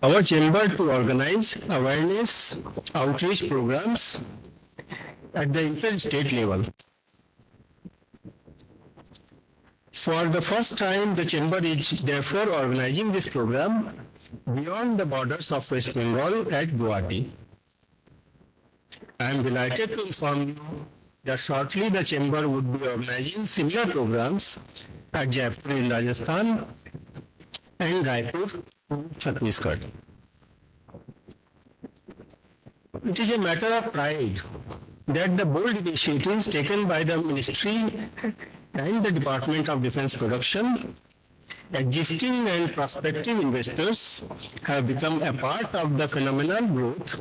our chamber to organize awareness outreach programs at the inter-state level. For the first time, the chamber is therefore organizing this program beyond the borders of West Bengal at Guwahati. I am delighted to inform you that shortly the chamber would be organizing similar programs at Jaipur in Rajasthan and Raipur in Chhattisgarh. It is a matter of pride that the bold initiatives taken by the Ministry and the Department of Defense Production, existing and prospective investors have become a part of the phenomenal growth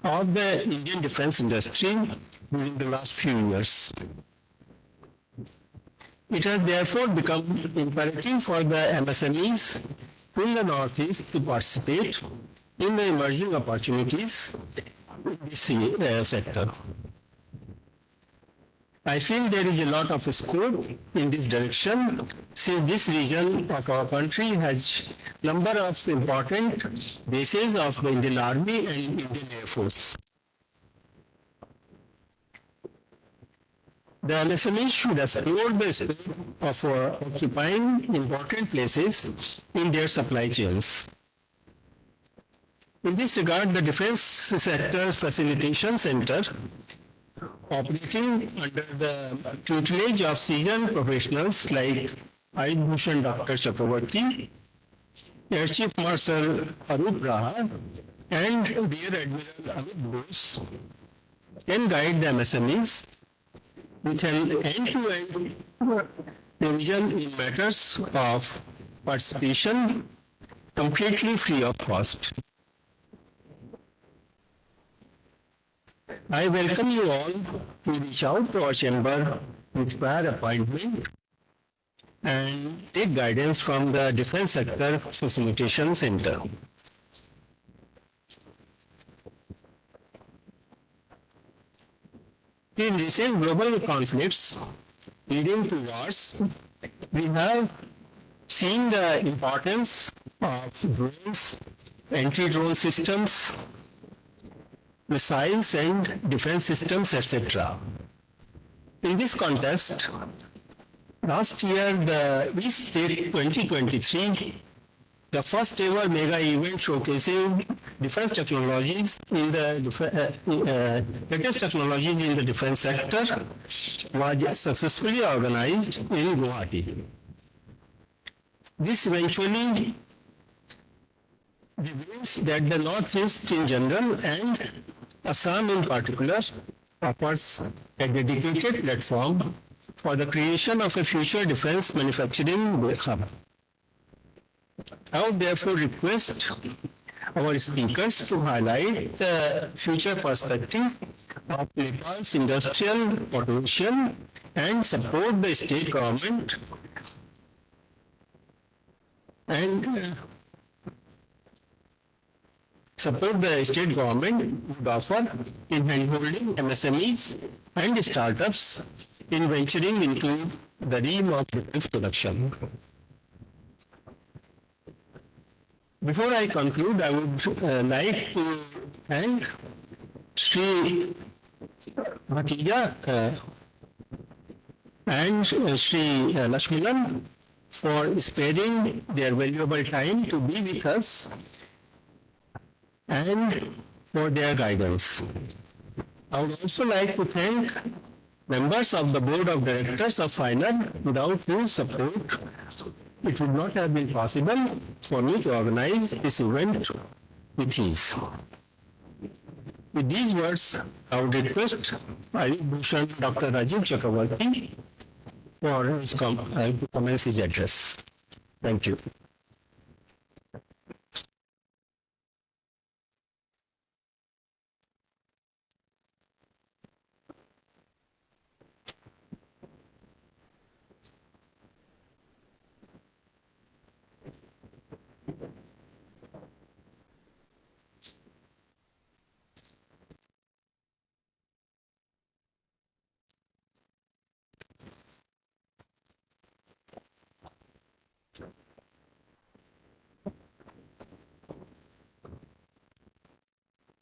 of the Indian defense industry during the last few years. It has therefore become imperative for the MSMEs in the Northeast to participate in the emerging opportunities in this sector. I feel there is a lot of scope in this direction since this region of our country has number of important bases of the Indian Army and Indian Air Force. The MSMEs should explore the scope of occupying important places in their supply chains. In this regard, the Defense Sector Facilitation Center, operating under the tutelage of seasoned professionals like Air Bhushan Dr. Chakravarti, Air Chief Marshal Arup Raha, and Rear Admiral Amit Bose, can guide the MSMEs with an end-to-end provision in matters of participation completely free of cost. I welcome you all to reach out to our chamber with prior appointment and take guidance from the Defense Sector Facilitation Center. In recent global conflicts leading to wars, we have seen the importance of drones, anti-drone systems, missiles and defense systems, etc. In this context, last year, the East State 2023, the first ever mega event showcasing defense technologies in the latest technologies in the defense sector, was successfully organized in Guwahati. This eventually reveals that the Northeast in general and Assam in particular offers a dedicated platform for the creation of a future defense manufacturing hub. I would therefore request our speakers to highlight the future perspective of Nepal's industrial potential and support the state government and support the state government would offer in handholding MSMEs and startups in venturing into the realm of defense production. Before I conclude, I would like to thank Sri Bhatija and Sri Lakshmanan for sparing their valuable time to be with us and for their guidance. I would also like to thank members of the Board of Directors of FINER, without whose support it would not have been possible for me to organize this event with ease. With these words, I would request Air Bhushan Dr. Rajiv Chakravarti for his commence his address. Thank you.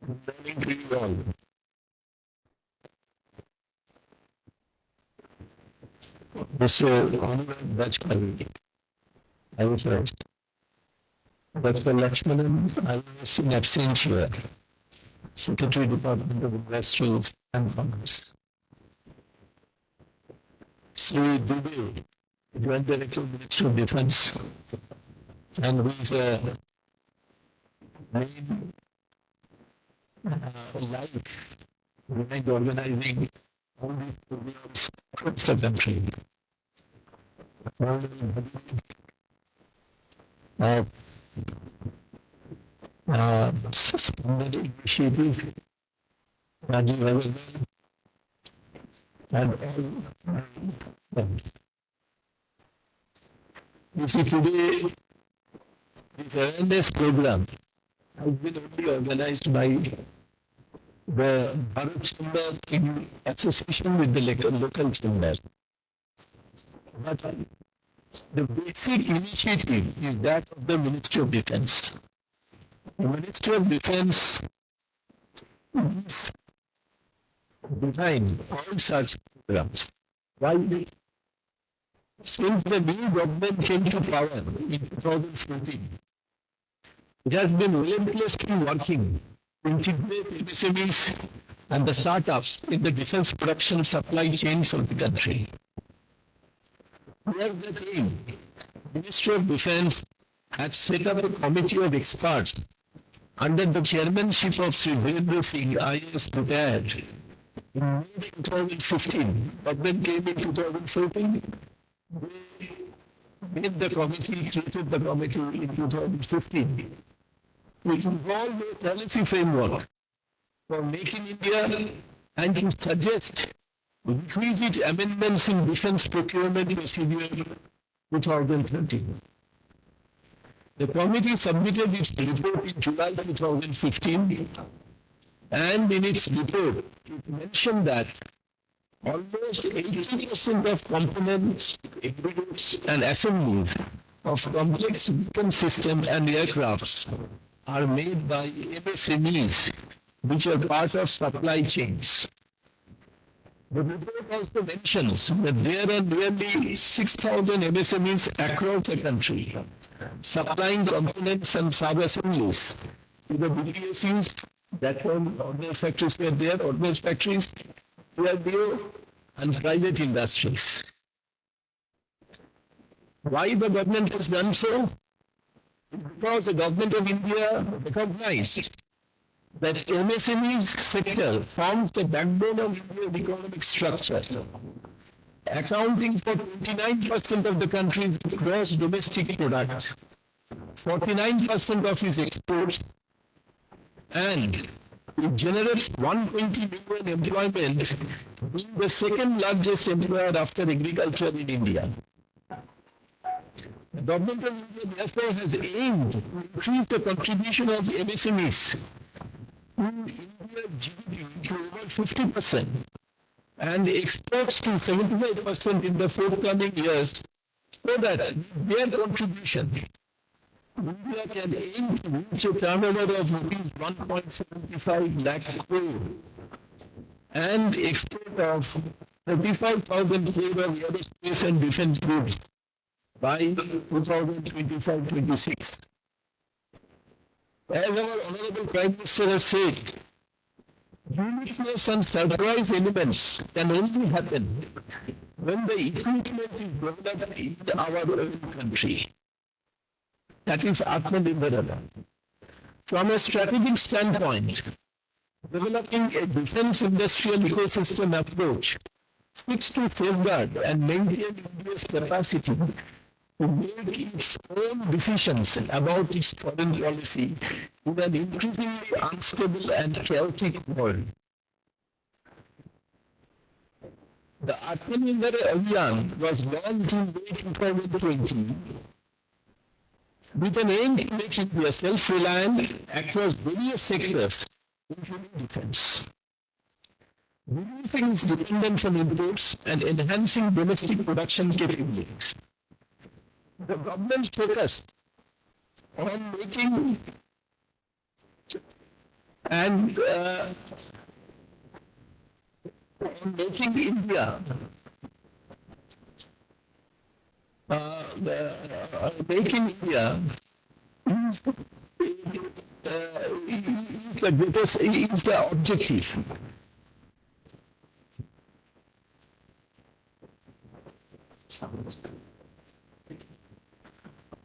learning to you all. Mr. Oliver Bajpayee, I was first. Dr. Lakshmanan, I was in absentia, Secretary Department of Industries and Commerce. Sri Dubey, Joint Director of Ministry of Defense, and who is a main life behind organizing all these programs across the country. Suspended initiative, Rajiv Agarwal, and all. You see, today, this awareness program has been only organized by the Bharat Chamber in association with the local chamber. But the basic initiative is that of the Ministry of Defense. The Ministry of Defense is behind all such programs. Why? Since the new government came to power in 2014, it has been relentlessly working to integrate MSMEs and the startups in the defense production supply chains of the country. Towards that aim, the Ministry of Defense had set up a committee of experts under the chairmanship of Sri Virendra Singh, IAS retired, in May 2015. Government came in 2014. They made the committee, created the committee in 2015, which involved a policy framework for making India and to suggest requisite amendments in defense procurement procedure 2013. The committee submitted its report in July 2015, and in its report, it mentioned that almost 80% of components, aggregates, and assemblies of complex weapon systems and aircrafts are made by MSMEs, which are part of supply chains. The report also mentions that there are nearly 6,000 MSMEs across the country supplying components and sub-assemblies to the BPSUs, that ordnance factories were there, ordnance factories, PRDO, and private industries. Why the government has done so? Because the government of India recognized that MSME sector forms the backbone of India's economic structure, accounting for 29% of the country's gross domestic product, 49% of its exports, and it generates 120 million employment, being the second largest employer after agriculture in India. The government of India therefore has aimed to increase the contribution of MSMEs to India's GDP to over 50% and exports to 75% in the forthcoming years, so that their contribution, India can aim to reach a turnover of rupees 1.75 lakh crore and export of 35,000 crore of aerospace and defense goods by 2025-26. As our Honorable Prime Minister has said, uniqueness and surprise elements can only happen when the equipment is developed in our own country. That is Atmanirbhar. From a strategic standpoint, developing a defense industrial ecosystem approach seeks to safeguard and maintain India's capacity to make its own decisions about its foreign policy in an increasingly unstable and chaotic world. The Atmanirbhar Abhiyan was launched in May 2020 with an aim to make India self-reliant across various sectors, including defense, reducing its dependence on imports and enhancing domestic production capabilities. The government focused on making And on making India, making India is the greatest, is the objective.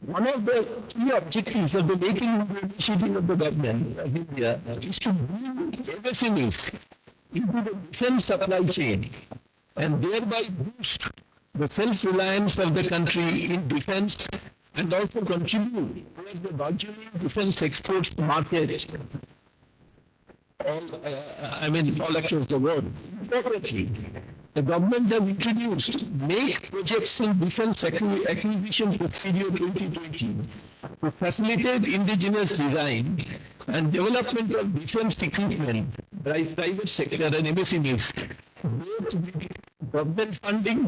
One of the key objectives of the making initiative of the government of India is to bring MSMEs into the defense supply chain and thereby boost the self-reliance of the country in defense and also contribute towards the burgeoning defense exports market all across the world. Importantly, the government has introduced Make Projects in Defense Acquisition Procedure 2020 to facilitate indigenous design and development of defense equipment by private sector and MSMEs, both with government funding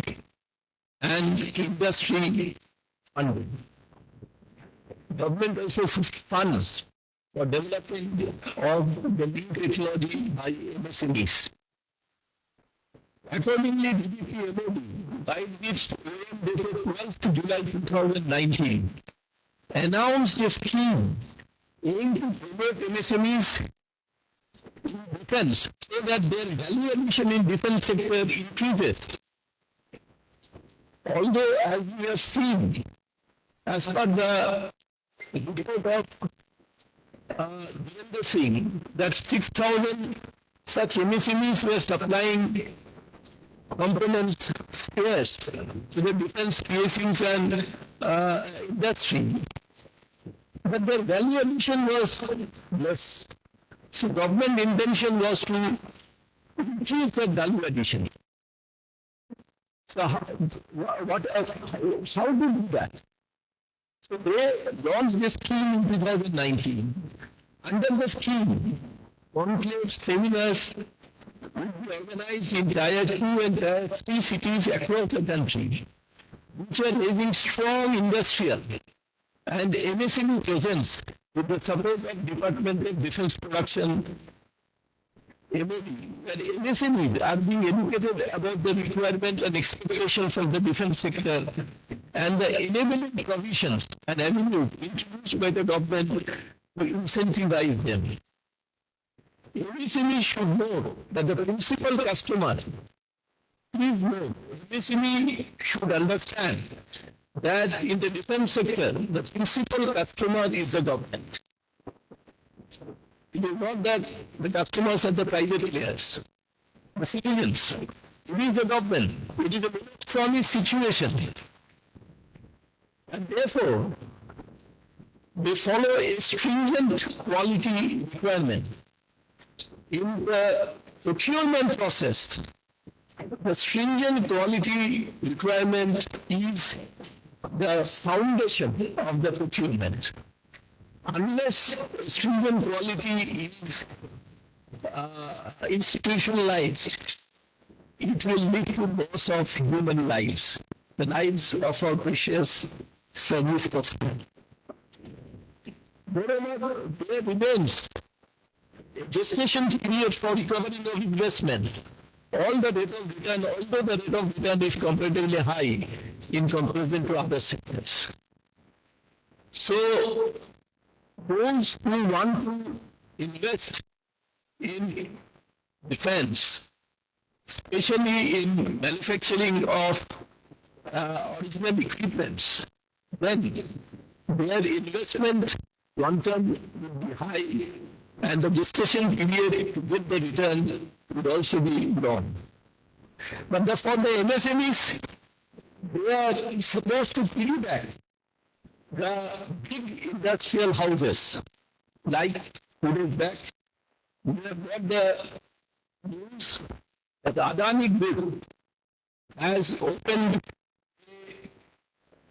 and industry funding. Government also funds for development of the new technology by MSMEs. Accordingly, DDP MOD, by its OM dated 12th July 2019, announced a scheme aimed to promote MSMEs in defense so that their value addition in defense sector increases. Although, as we have seen, as per the report of Virendra Singh, that 6,000 such MSMEs were supplying components, spares to the defense PSUs and industry. But their value addition was less. So government intention was to increase that value addition. So how to do that? So they launched this scheme in 2019. Under the scheme, conclave seminars will be organized in Tier 2 and Tier 3 cities across the country, which are raising strong industrial and MSME presence with the support of Department of Defense Production, MOD, where MSMEs are being educated about the requirements and expectations of the defense sector and the enabling provisions and avenues introduced by the government to incentivize them. MSME should know that the principal customer, please know, MSME should understand that in the defense sector, the principal customer is the government. It is not that the customers are the private players, the civilians. It is the government. It is a promising situation. And therefore, they follow a stringent quality requirement. In the procurement process, the stringent quality requirement is the foundation of the procurement. Unless stringent quality is institutionalized, it will lead to loss of human lives, the lives of our precious service personnel. Moreover, there remains a gestation period for recovery of investment. All the rate of return, although the rate of return is comparatively high in comparison to other sectors. So, those who want to invest in defense, especially in manufacturing of original equipments, then their investment quantum would be high and the gestation period to get the return would also be long. But for the MSMEs, they are supposed to piggyback the big industrial houses, like 2 days back, we have got the news that the Adani Group has opened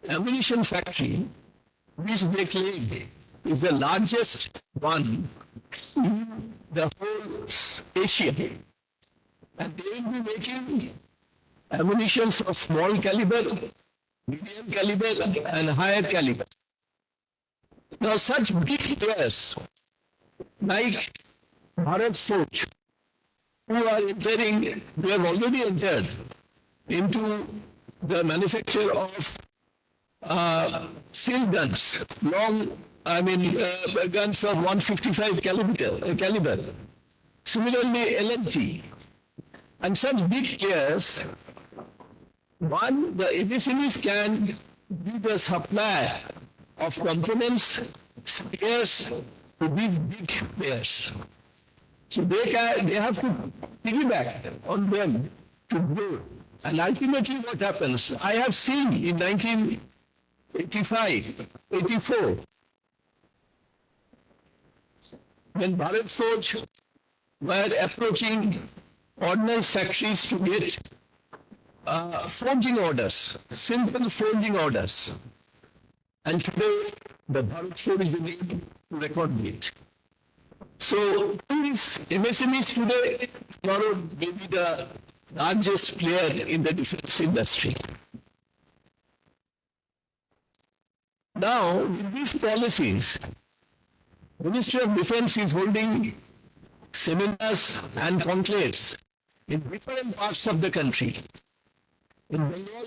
an ammunition factory, which they claim is the largest one in the whole Asia. And they will be making ammunitions of small caliber, medium caliber, and higher caliber. Now, such big players like Bharat Forge, who have already entered into the manufacture of field guns, guns of 155 caliber. Similarly, L&T and such big players. One, the MSMEs can be the supply of components, spares to these big players. So they have to piggyback on them to grow. And ultimately what happens, I have seen in 1985, 84, when Bharat Forge were approaching ordnance factories to get forging orders, simple forging orders. And today, the Bharat Forge is the name to record it. So, these MSMEs today, tomorrow may be the largest player in the defense industry. Now, with these policies, Ministry of Defense is holding seminars and conclaves in different parts of the country. In Bengal,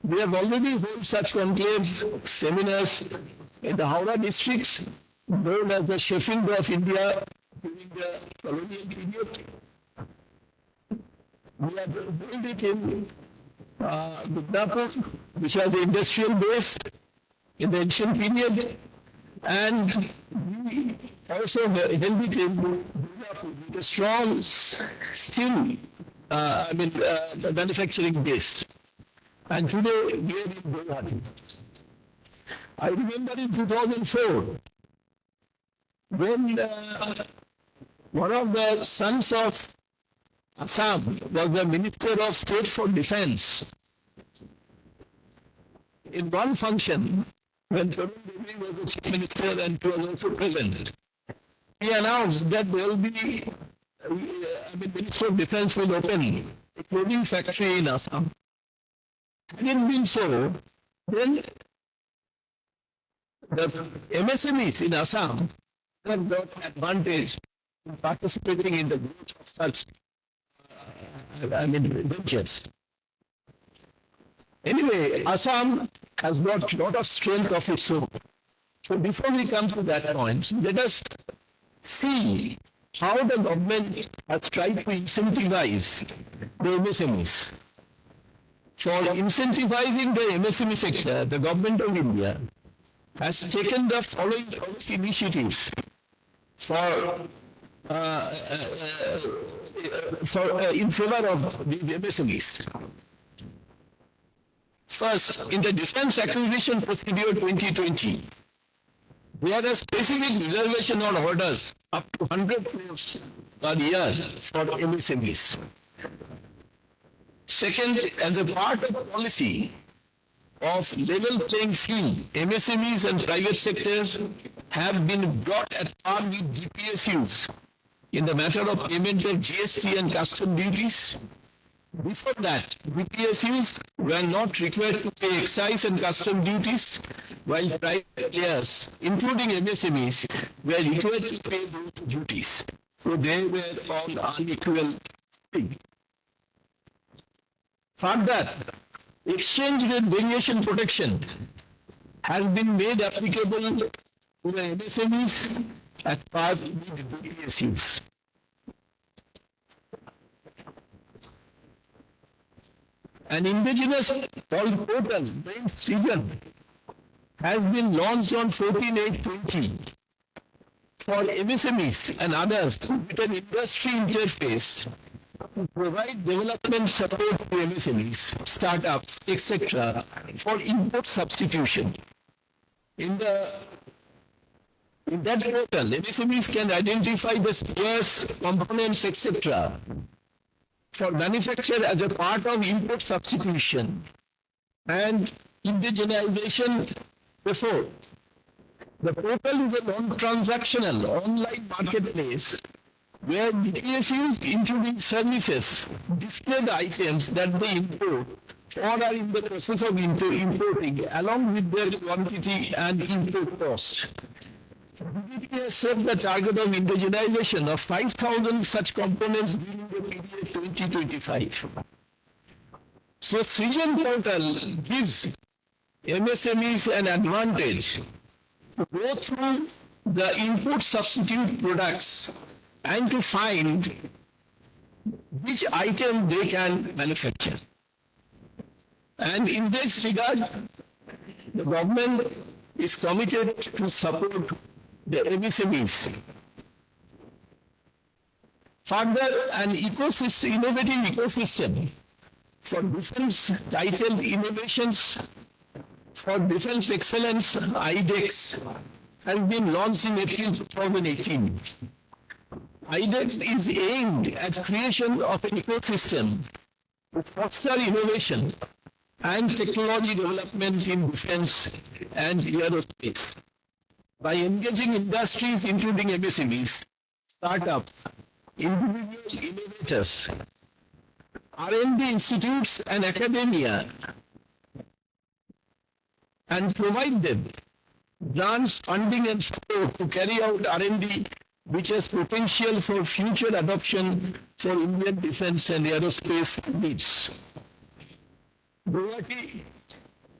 we have already held such conclaves, seminars in the Howrah districts, known as the Sheffield of India during the colonial period. We have held it in Midnapur, which was an industrial base in the ancient period, and we also held it in with a strong steel manufacturing base. And today we are in Guwahati. I remember in 2004, when one of the sons of Assam was the Minister of State for Defense. In one function, when Tarun Devi was the Chief Minister and he was also present, he announced that there will be, Minister of Defense will open a clothing factory in Assam. Had it been so, then the MSMEs in Assam have got advantage in participating in the growth of such ventures. Anyway, Assam has got a lot of strength of its own. So before we come to that point, let us see how the government has tried to incentivize the MSMEs. For incentivizing the MSME sector, the government of India has taken the following policy initiatives in favor of these MSMEs. First, in the Defense Acquisition Procedure 2020, there are specific reservation on orders up to 100 crores per year for MSMEs. Second, as a part of policy of level playing field, MSMEs and private sectors have been brought at par with DPSUs in the matter of payment of GST and custom duties. Before that, DPSUs were not required to pay excise and custom duties, while private players, including MSMEs, were required to pay those duties. So they were on unequal footing. Further, exchange rate variation protection has been made applicable to the MSMEs at par with DPSUs. An indigenous portal named Srijan has been launched on 14/8/20 for MSMEs and others with an industry interface to provide development support to MSMEs, startups, etc. for import substitution. In that portal, MSMEs can identify the spares, components, etc. for manufacture as a part of import substitution and indigenization before. The portal is a non-transactional online marketplace where DPSUs, including services, display the items that they import or are in the process of importing along with their quantity and import cost. DDP has set the target of indigenization of 5,000 such components during the period 2025. So Srijan portal gives MSMEs an advantage to go through the input substitute products and to find which item they can manufacture. And in this regard, the government is committed to support the MSMEs. Further, an ecosystem, innovative ecosystem for defense titled Innovations for Defense Excellence IDEX has been launched in April 2018. IDEX is aimed at creation of an ecosystem to foster innovation and technology development in defense and aerospace by engaging industries including MSMEs, startups, individual innovators, R&D institutes and academia, and provide them grants, funding and support to carry out R&D which has potential for future adoption for Indian defense and aerospace needs. Guwahati,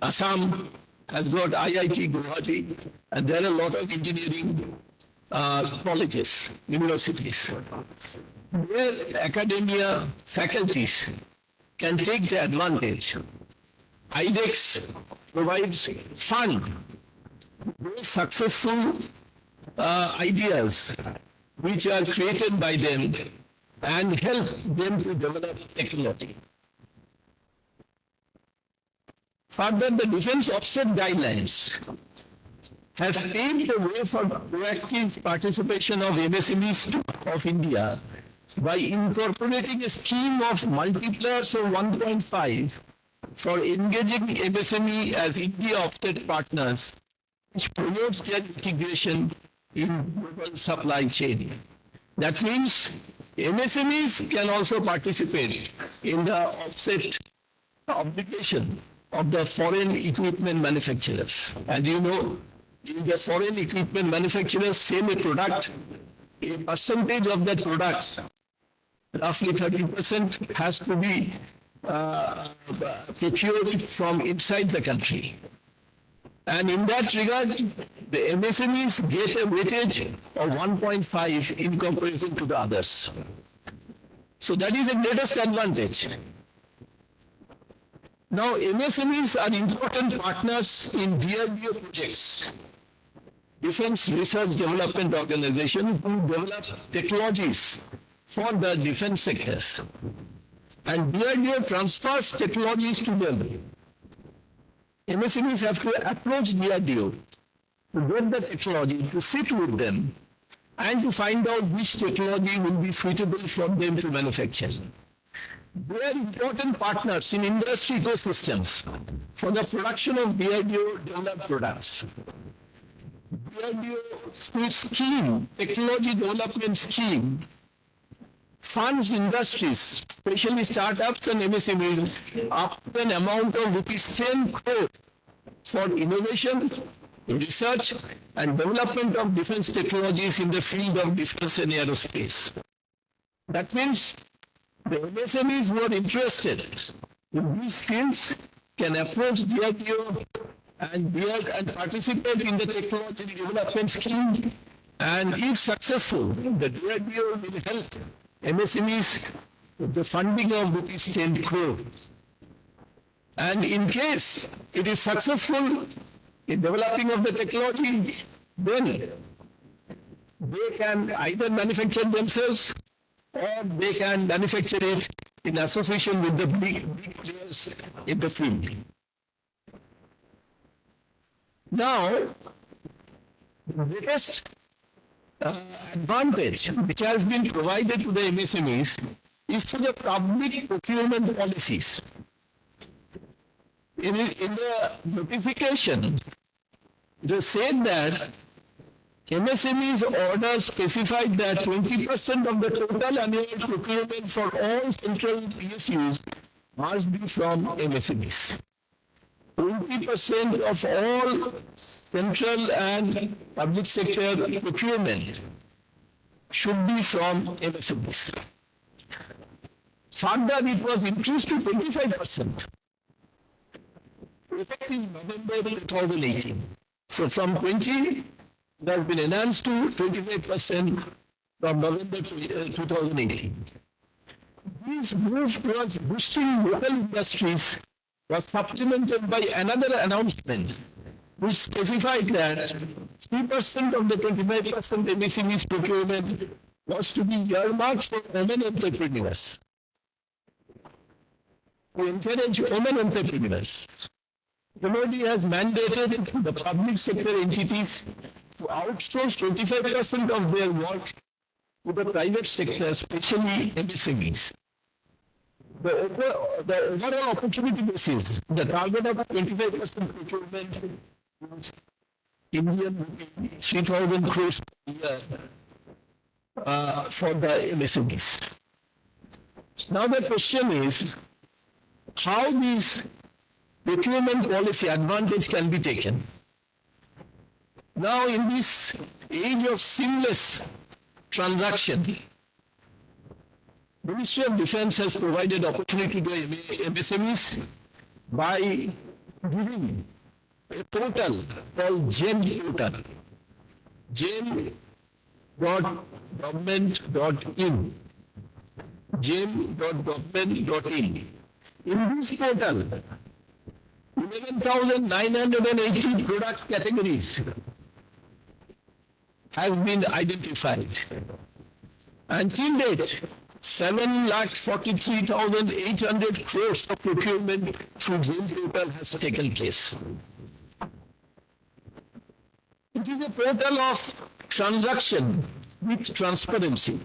Assam has got IIT Guwahati, and there are a lot of engineering colleges, universities, where academia faculties can take the advantage. IDEX provides fund those successful ideas which are created by them and help them to develop technology. Further, the defense offset guidelines have paved the way for proactive participation of MSMEs of India by incorporating a scheme of multipliers of 1.5 for engaging MSME as India offset partners, which promotes their integration in global supply chain. That means MSMEs can also participate in the offset obligation of the foreign equipment manufacturers. As you know, if the foreign equipment manufacturers sell a product, a percentage of that product, roughly 30%, has to be procured from inside the country. And in that regard, the MSMEs get a weightage of 1.5 in comparison to the others. So that is the greatest advantage. Now, MSMEs are important partners in DRDO projects, Defense Research Development Organization, who develop technologies for the defense sectors. And DRDO transfers technologies to them. MSMEs have to approach DRDO to get the technology, to sit with them, and to find out which technology will be suitable for them to manufacture. They are important partners in industry ecosystems for the production of DRDO developed products. DRDO scheme, technology development scheme, funds industries, especially startups and MSMEs, up to an amount of rupees 10 crore for innovation, research and development of defense technologies in the field of defense and aerospace. That means the MSMEs who are interested in these fields can approach DRDO and participate in the technology development scheme, and if successful, the DRDO will help MSMEs with the funding of rupees 10 crore. And in case it is successful in developing of the technology, then they can either manufacture themselves or they can manufacture it in association with the big players in the field. Now, the greatest advantage which has been provided to the MSMEs is for the public procurement policies. In the notification, they said that MSMEs order specified that 20% of the total annual procurement for all central PSUs must be from MSMEs. 20% of all central and public sector procurement should be from MSMEs. Further, it was increased to 25%, effective November 2018. So from 20, it has been enhanced to 25% from November 2018. This move towards boosting local industries was supplemented by another announcement which specified that 3% of the 25% MSMEs procurement was to be earmarked for women entrepreneurs. To encourage women entrepreneurs, the Modi has mandated the public sector entities to outsource 25% of their work to the private sector, especially MSMEs. The overall opportunity basis, the target of 25% procurement is Indian rupee 3,000 crores per year for the MSMEs. Now the question is, how this procurement policy advantage can be taken. Now in this age of seamless transaction, Ministry of Defence has provided opportunity to MSMEs by giving a portal called GEM portal, gem.government.in, gem.government.in. In this portal, 11,980 product categories have been identified. Until date, 7,43,800 crores of procurement through GEM portal has taken place. It is a portal of transaction with transparency,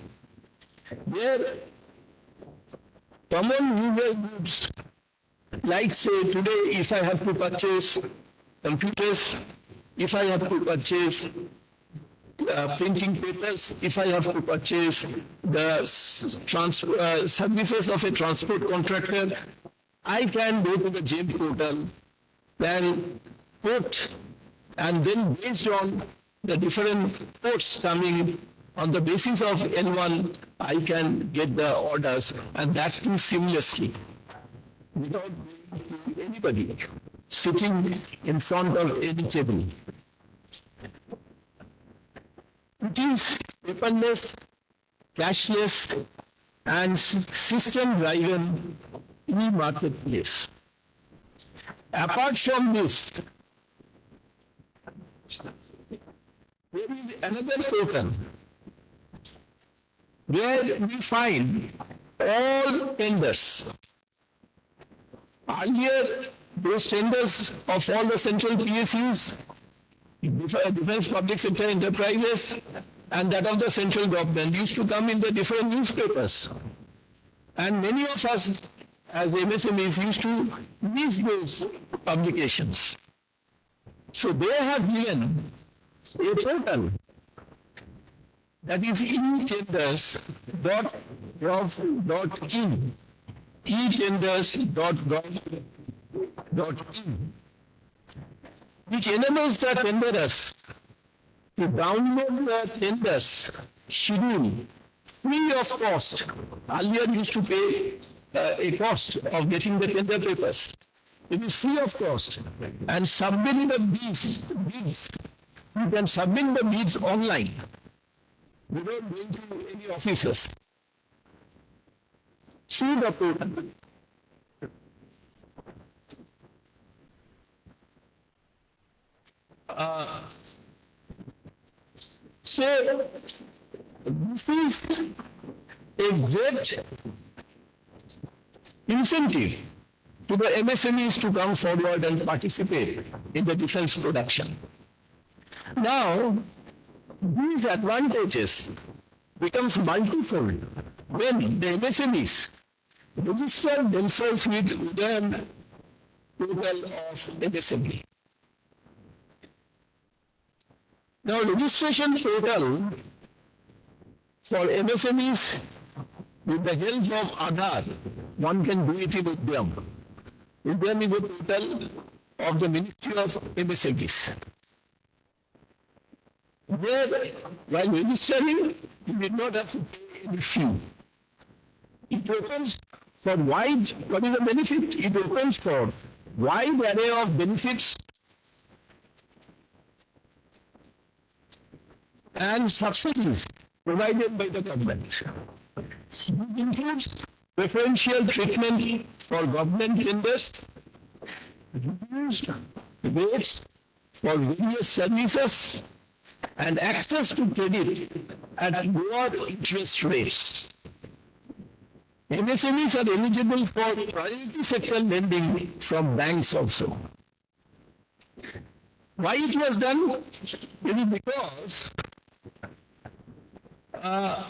where common user goods, like say today if I have to purchase computers, if I have to purchase printing papers, if I have to purchase the services of a transport contractor, I can go to the GEM portal, then quote, and then based on the different quotes coming on the basis of L1, I can get the orders, and that too seamlessly, without going to anybody sitting in front of any table. It is paperless, cashless, and system-driven e-marketplace. Apart from this, there is another portal where we find all tenders. Earlier, those tenders of all the central PSUs, Defense Public Sector Enterprises, and that of the central government used to come in the different newspapers. And many of us as MSMEs used to miss those publications. So they have given a portal that is etenders.gov.in, etenders.gov.in, which enables the tenderers to download the tenders schedule free of cost. Earlier used to pay a cost of getting the tender papers. It is free of cost. And submit the bids. You can submit the bids online without going to any offices. Through the portal. So, this is a great incentive to the MSMEs to come forward and participate in the defense production. Now, these advantages becomes multifold when the MSMEs register themselves with the portal of MSME. Now, registration portal for MSMEs with the help of Aadhaar, one can do it with them. Udemy is a portal of the Ministry of MSMEs. where while registering, you did not have to pay any fee. It opens for wide, what is the benefit? It opens for wide array of benefits and subsidies provided by the government. This includes preferential treatment for government tenders, reduced rates for various services, and access to credit at lower interest rates. MSMEs are eligible for priority sector lending from banks also. Why it was done? It is because a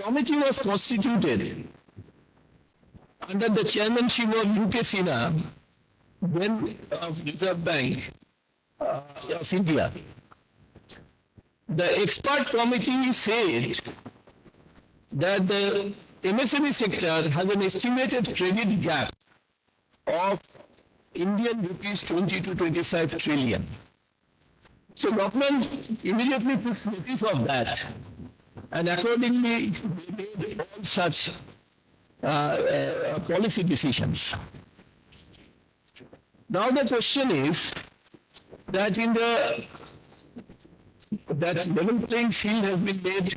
committee was constituted under the chairmanship of U.K. Sinha, then of Reserve Bank of India. The expert committee said that the MSME sector has an estimated credit gap of Indian rupees 20 to 25 trillion. So government immediately took notice of that, and accordingly made all such policy decisions. Now the question is that that level playing field has been made.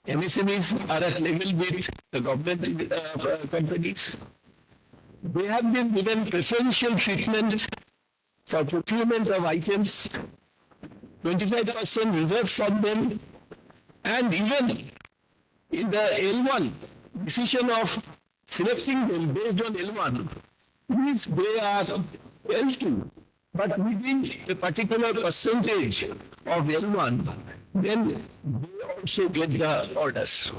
MSMEs are at level with the government companies. They have been given preferential treatment for procurement of items, 25% reserved from them, and even in the L1, decision of selecting them based on L1, if they are L2, but within a particular percentage of L1, then they also get the orders.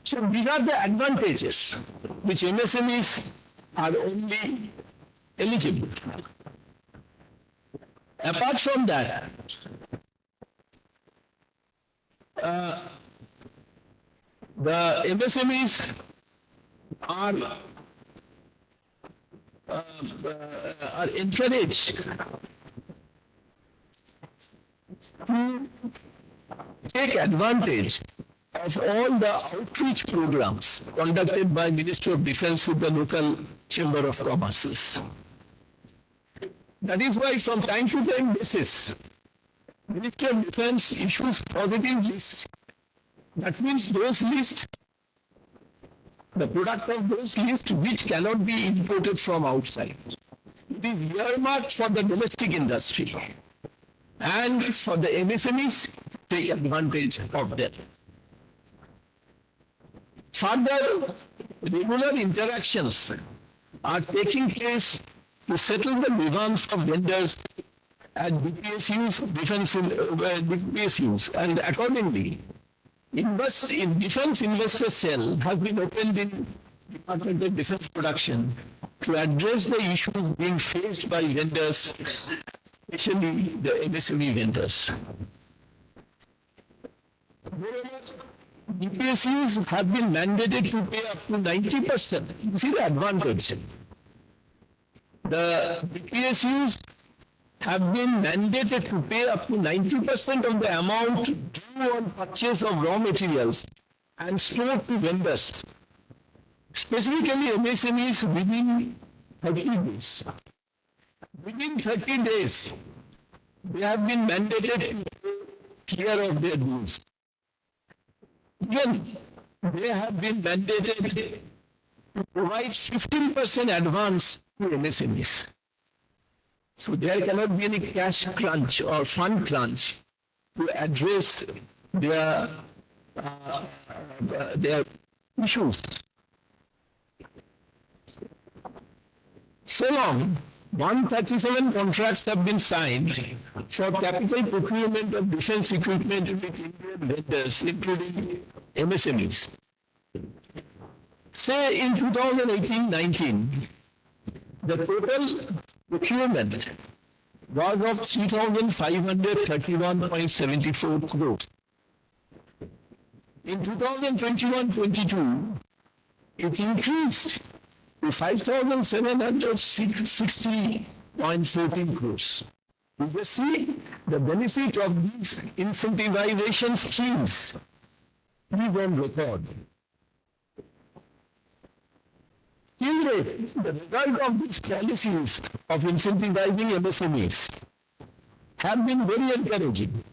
So these are the advantages which MSMEs are only eligible. Apart from that, the MSMEs are encouraged to take advantage of all the outreach programs conducted by Ministry of Defence with the local Chamber of Commerce. That is why from time to time basis, Ministry of Defence issues positive lists. That means those lists, the product of those lists which cannot be imported from outside. It is earmarked for the domestic industry and for the MSMEs to take advantage of them. Further, regular interactions are taking place to settle the demands of vendors at DPSUs, DPSUs, and accordingly, Defence Investor Cell has been opened in Department of Defence Production to address the issues being faced by vendors, especially the MSME vendors. DPSUs have been mandated to pay up to 90%. You see the advantage. The DPSUs have been mandated to pay up to 90% of the amount due on purchase of raw materials and stored to vendors, specifically MSMEs within 30 days. Within 30 days, they have been mandated to clear of their dues. Again, they have been mandated to provide 15% advance to MSMEs. So there cannot be any cash crunch or fund crunch to address their issues. So long, 137 contracts have been signed for capital procurement of defense equipment with Indian vendors, including MSMEs. Say in 2018-19, the total procurement was of 3,531.74 crores. In 2021-22, it increased to 5,760.14 crores. You just see the benefit of these incentivization schemes is on record. Still rate, the result of these policies of incentivizing MSMEs have been very encouraging.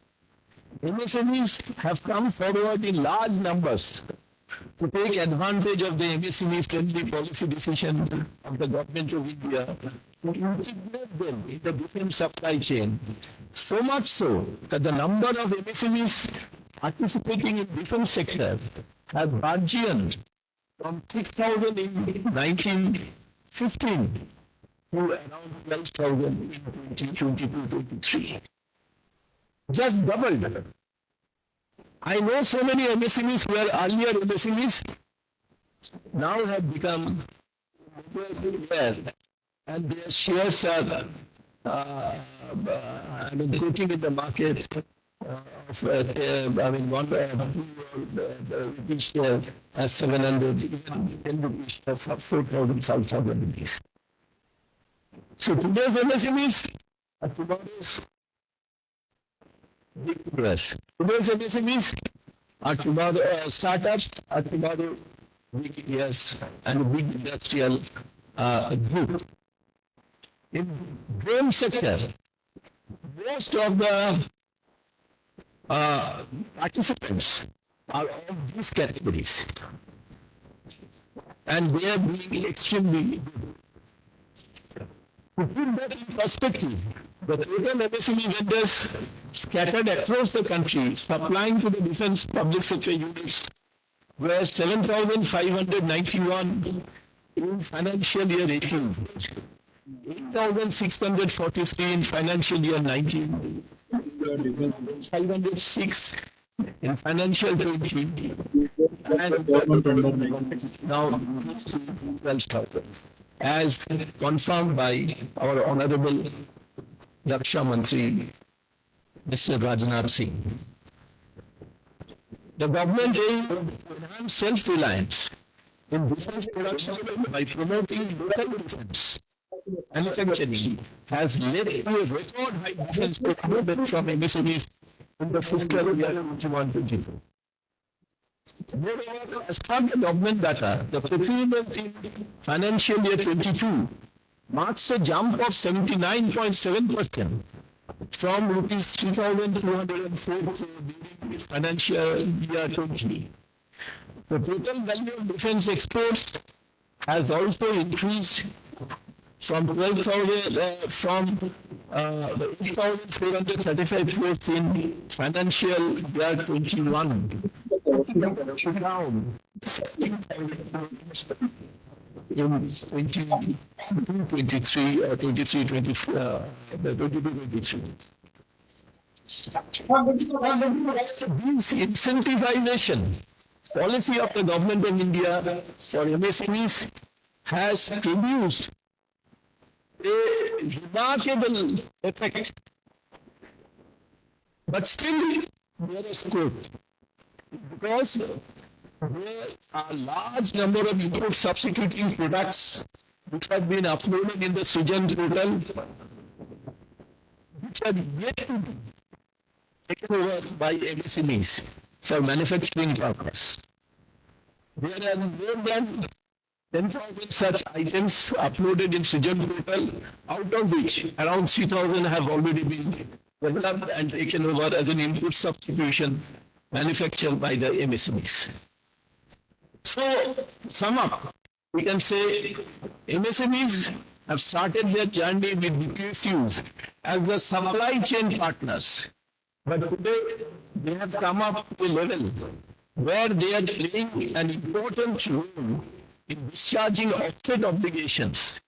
MSMEs have come forward in large numbers to take advantage of the MSME-friendly policy decision of the government of India to integrate them in the defense supply chain. So much so that the number of MSMEs participating in defense sector have burgeoned from 6,000 in 1915 to around 12,000 in 2022-23. Just doubled. I know so many MSMEs who were earlier MSMEs now have become aware, and their shares are quoting in the market one rupee share as 700, 10 rupees share for 4,000, 5,000 rupees. So today's MSMEs are tomorrow's big progress. Today's MSMEs are tomorrow startups, are tomorrow big years and big industrial group. In drone sector, most of the participants are of these categories, and they are doing extremely good. To put that in perspective, the total MSME vendors scattered across the country supplying to the defense public sector units were 7,591 in financial year 18, 8,643 in financial year 19, 506 in financial 20, and now 12,000, as confirmed by our Honorable Raksha Mantri, Mr. Rajnath Singh. The government aims to enhance self-reliance in defense production by promoting local defense manufacturing has led to a record high defense procurement from MSMEs in the fiscal year 21-22. Moreover, as per the government data, the procurement in financial year 22 marks a jump of 79.7% from rupees 3,204 during financial year 20. The total value of defense exports has also increased from 8,435 crores in financial year 21 down in 2023 or 23-24, 22-23. This incentivization policy of the government of India for MSMEs has produced a remarkable effect, but still there is scope, because there are large number of import substituting products which have been uploaded in the Sujan portal, which are yet to be taken over by MSMEs for manufacturing purpose. There are more than 10,000 such items uploaded in Sujan portal, out of which around 3,000 have already been developed and taken over as an input substitution manufactured by the MSMEs. So, sum up, we can say MSMEs have started their journey with DPSUs as the supply chain partners. But today, they have come up to a level where they are playing an important role in discharging offset obligations,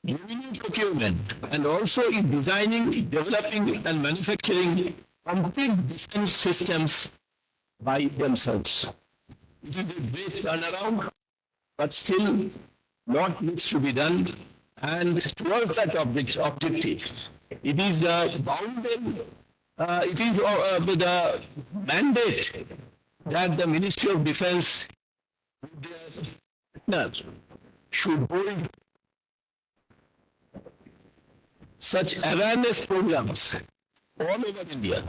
revenue procurement, and also in designing, developing, and manufacturing complete defense systems by themselves. It is a great turnaround, but still lot needs to be done, and towards that objective, it is the bounded, the mandate that the Ministry of Defense should hold such awareness programs all over India.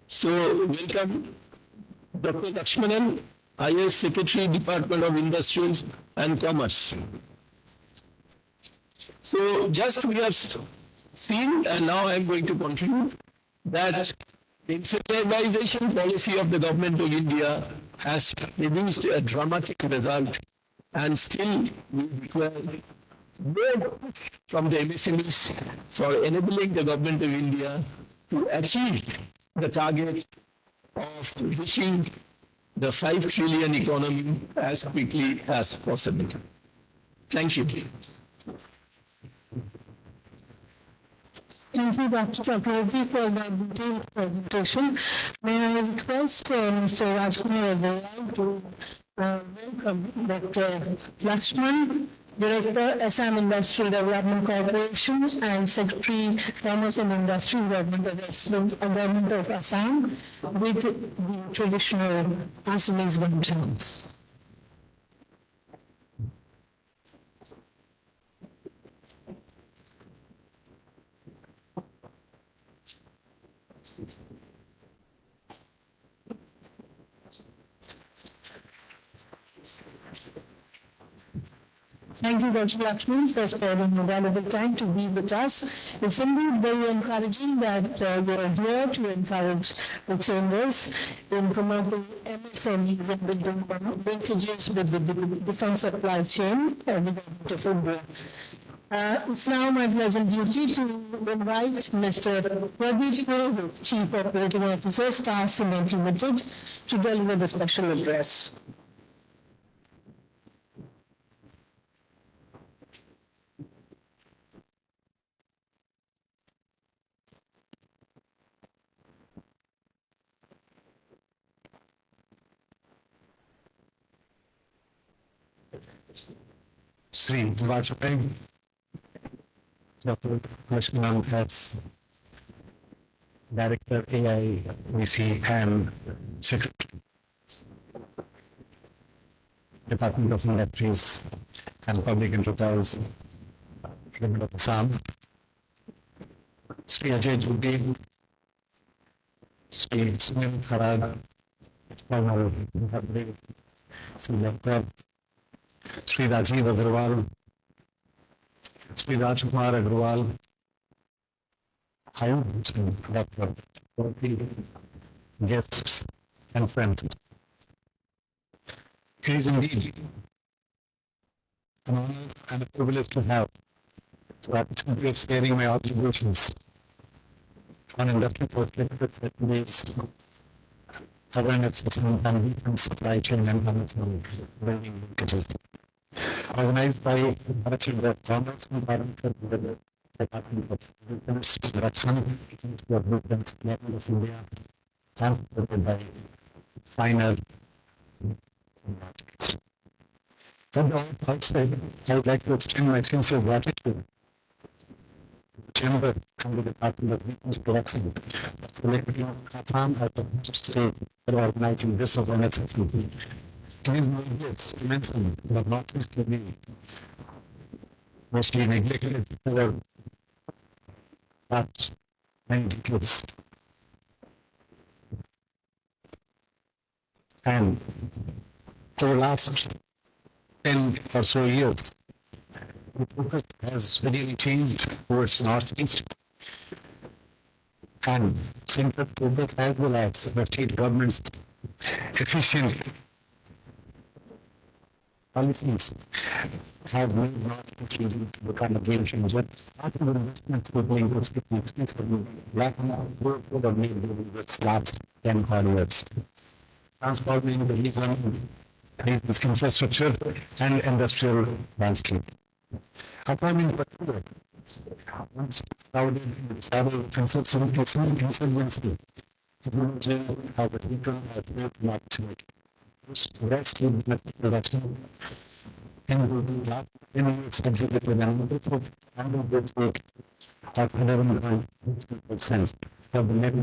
So, welcome Dr. Lakshmanan, IS Secretary, Department of Industries and Commerce. So, just we have seen, and now I am going to conclude, that the incentivization policy of the government of India has produced a dramatic result, and still we require more from the MSMEs for enabling the government of India to achieve the target of reaching the 5 trillion economy as quickly as possible. Thank you. Thank you, Dr. Chakravarti, for that detailed presentation. May I request Mr. Rajkumar Agarwal to welcome Dr. Lakshman, Director, Assam Industrial Development Corporation and Secretary, Commerce and Industry, Government of Assam, with the traditional Assamese guntones. Thank you, Dr. Lakshman, for sparing a valuable time to be with us. It's indeed very encouraging that you are here to encourage the chambers in promoting MSMEs and building linkages with the defense supply chain and the government of India. It's now my pleasant duty to invite Mr. Pradeep Purohit, Chief Operating Officer, Star Cement Limited, to deliver the special address. Sri Vajpayee, Dr. Lakshmanan as Director AIVC and Secretary, Department of Industries and Public Enterprise, Government of Assam, Sri Ajay Jodi, Sri Sunil Kharag, Governor Sri Dr. Sri Rajiv Agarwal, Sri Rajkumar Agarwal, I am Dr. guests and friends. It is indeed an honor and a privilege to have the opportunity of sharing my observations on industry perspectives that today's awareness and defense supply chain and management building linkages. Organized by the Commerce and the Department of Defense, Production, Government of India, and supported by final. From the outside, I would like to extend my sincere gratitude to the Chamber and the Department of Defense Production, selecting Assam as the first state for organizing this awareness activity. Please know this immensely, but not least me, mostly neglected for past 9 decades. And for the last 10 or so years, the focus has really changed towards Northeast and central focus as well as the state government's efficient policies have made Northeast region to become a game changer. Lots of investments were being black and work were made during this last 10 years. Transforming the region's infrastructure and industrial landscape. Assam in particular, once crowded with several insurgency, how the people have built not to rest in production and the enemies exhibited an of 11.2% of the net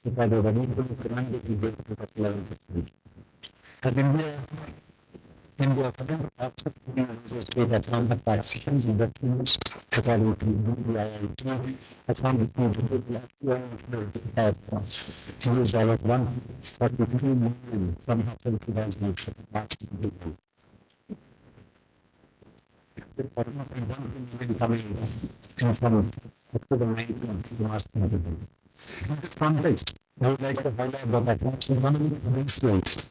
if I were ready to recommend it, we go to that level. But India couldn't absolutely use that's on the practitioners in the tools according to the IIT. That's on the tools that he was about 143 million from April 2008 March 2008. The 1.1 million coming in from October 19th to March 2008. In this context, I would like to highlight that across economic release rates,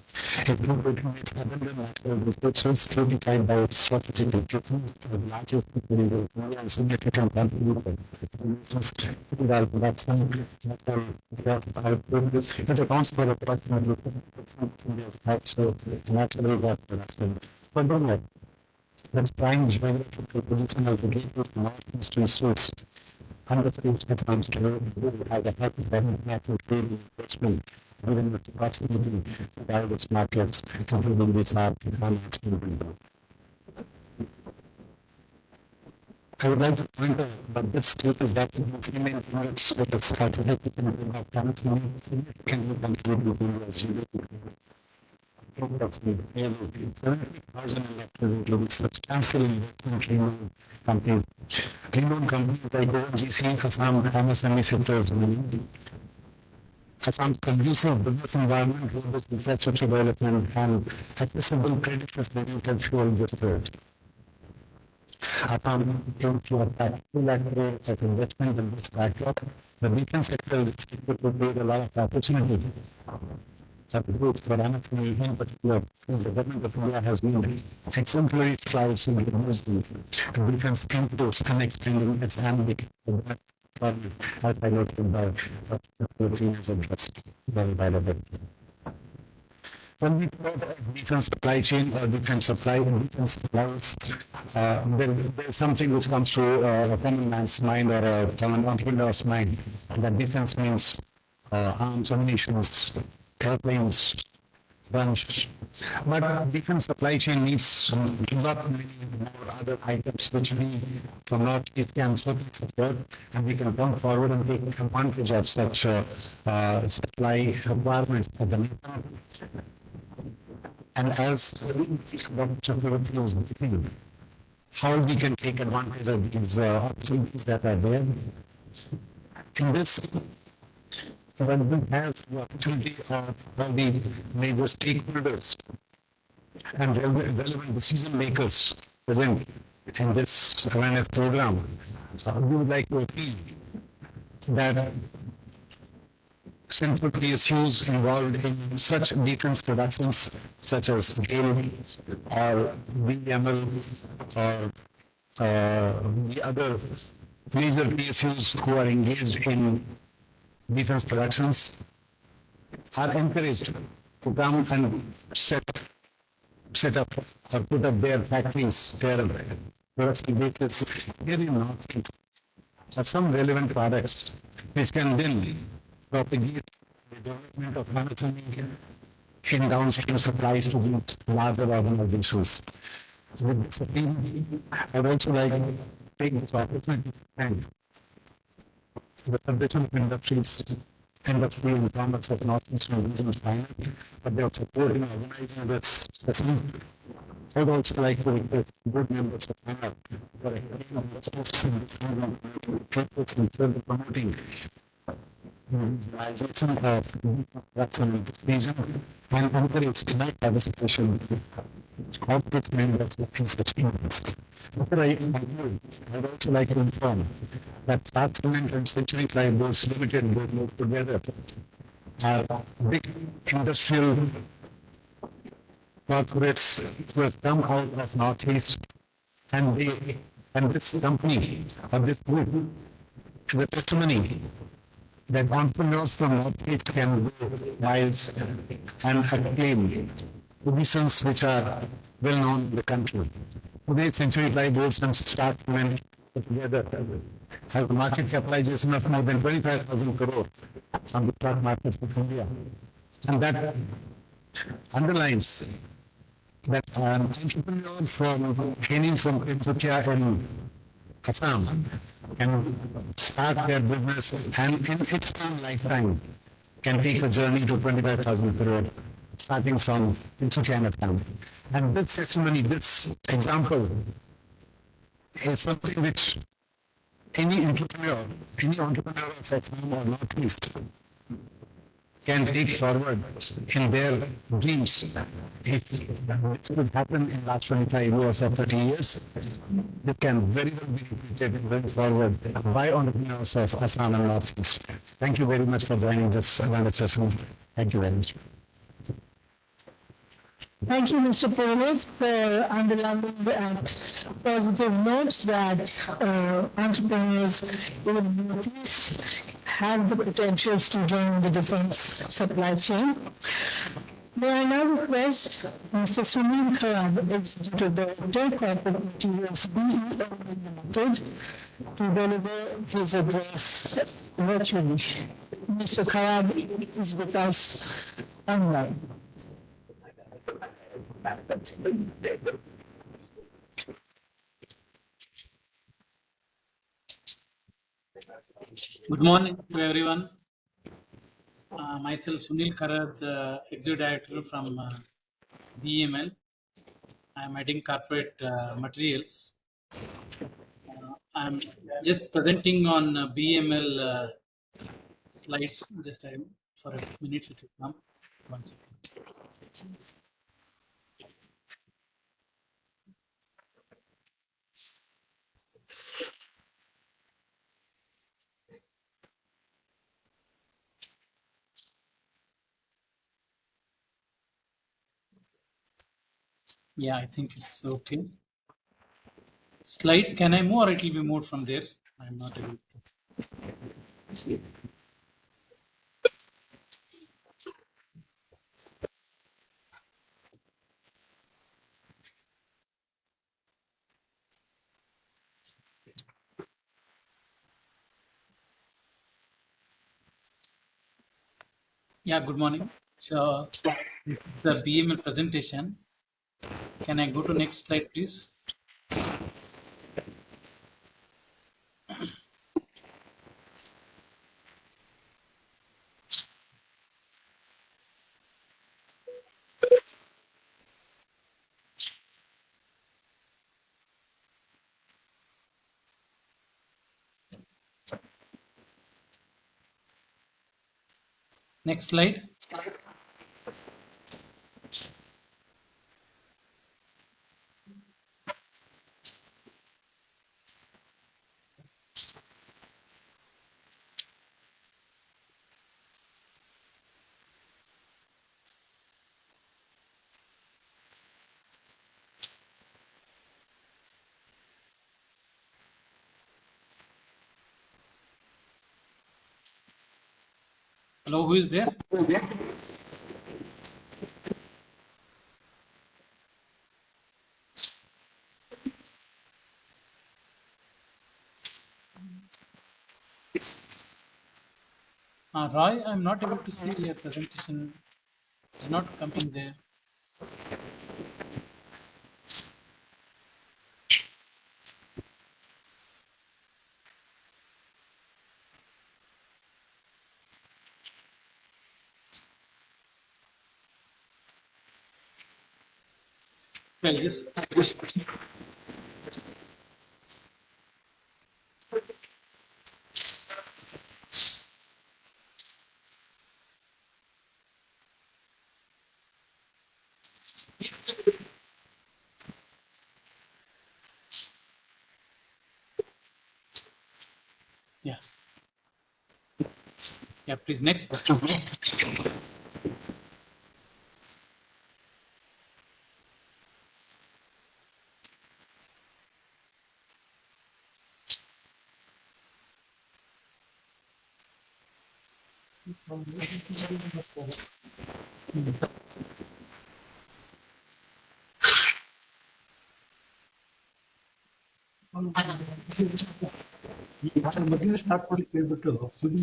including its abundant natural resources, fortified by its strategic importance, the largest in India and significant contributor to resource production, it accounts for approximately 50% of India's actual natural gas production. Furthermore, that's prime geographical position as the gateway to northeastern source. 100% times has a happy natural trade investment, even with approximately various markets, including this are I would like to point out that this state is that remain much with a significant of currency significantly contribute to India's GDP. Approximately 70,000 electors, including substantial investment in companies. Renowned companies like ONGC, Assam, MSME sectors, Assam's conducive business environment, robust infrastructure development, and accessible credit facilities have fueled this growth. Assam came to attract 2 lakh crore of investment in this backdrop. The defense sector is expected to create a lot of opportunity. Group for MSME in particular, since the government of India has been exemplary strides in reducing defense imports and expanding its ambit. As I noted by the team's address by the way. When we talk about defense supply chain or defense supply and defense supplies, there's something which comes to a common man's mind or a common entrepreneur's mind, that defense means arms, ammunition, airplanes, guns. But defense supply chain needs a lot many more other items which we from Northeast can certainly support, and we can come forward and take advantage of such supply requirements at the nation. And as Dr. Chakravarti was looking, how we can take advantage of these opportunities that are there. In this, when we have the opportunity of all the major stakeholders and relevant decision makers present in this awareness program, we would like to appeal that central PSUs involved in such defense productions such as GAIL or VML or the other major PSUs who are engaged in defense productions are encouraged to come and set up or put up their factories, their production bases here in Northeast of some relevant products which can then propagate the development of manufacturing in downstream supplies to these larger organizations. With this appeal, I would also like to take this opportunity to thank the Federation of Industry and Commerce of Northeastern Region China for their support in organizing this session. I would also like to request board members of China for efforts in further promoting realization of production in this region and encourage tonight participation of its members in such events. Before I conclude, I would also like to inform that Parliament and Century Ply Boards Limited both moved together are big industrial corporates who have come out of Northeast, and this company or this group is a testimony that entrepreneurs from Northeast can go miles and acclaim positions which are well known in the country. Today, Century Ply Boards and Star Cement together have a market capitalization of more than 25,000 crore on the stock markets of India. And that underlines that an entrepreneur from training from Tinsukia in Assam can start their business and in its own lifetime can take a journey to 25,000 crore, starting from Insukan Assam. And this testimony, this example is something which any entrepreneur of Assam or Northeast can take forward in their dreams. If it could happen in the last 25 years or 30 years, it can very well be repeated going forward by entrepreneurs of Assam and Northeast. Thank you very much for joining this awareness session. Thank you very much. Thank you, Mr. Purohit, for underlining at positive notes that entrepreneurs in Northeast have the potentials to join the defense supply chain. May I now request Mr. Sunil Kharab, Executive Director, Corporate Materials BE Limited, to deliver his address virtually. Mr. Kharab is with us online. Good morning to everyone. Myself Sunil Kharad, the Executive Director from BML. I am heading corporate materials. I'm just presenting on BML slides. Just for a minute it will come. 1 second. Yeah, I think it's okay. Slides, can I move or it will be moved from there? I'm not able to. Yeah, good morning. So this is the BML presentation. Can I go to next slide, please? Next slide. Hello, who is there? Roy, I'm not able to see your presentation. It's not coming there. Well, just yeah. Yeah, please next.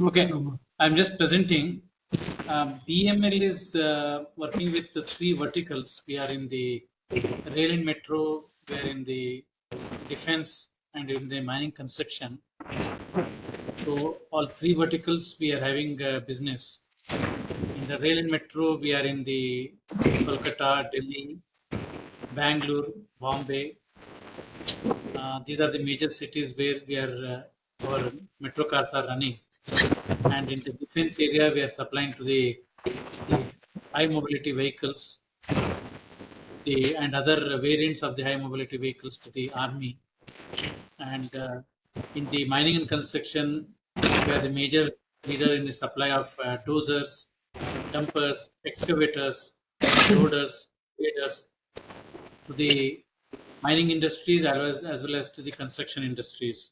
Okay, I'm just presenting. BML is working with the 3 verticals. We are in the rail and metro, we are in the defense, and in the mining construction. So all 3 verticals we are having business. the rail and metro, we are in the Kolkata, Delhi, Bangalore, Bombay. These are the major cities where we are our metro cars are running. And in the defense area, we are supplying to the high mobility vehicles, and other variants of the high mobility vehicles to the army. And in the mining and construction, we are the major leader in the supply of dozers, dumpers, excavators, loaders, graders to the mining industries as well as to the construction industries.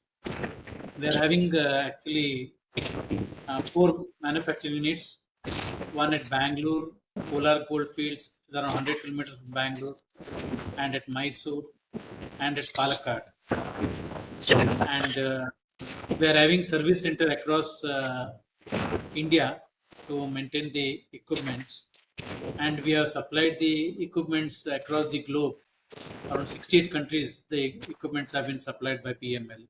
We are having actually four manufacturing units. One at Bangalore, Kolar Goldfields is around 100 kilometers from Bangalore, and at Mysore, and at Palakkad. And we are having service center across India to maintain the equipments, and we have supplied the equipments across the globe. Around 68 countries, the equipments have been supplied by PML.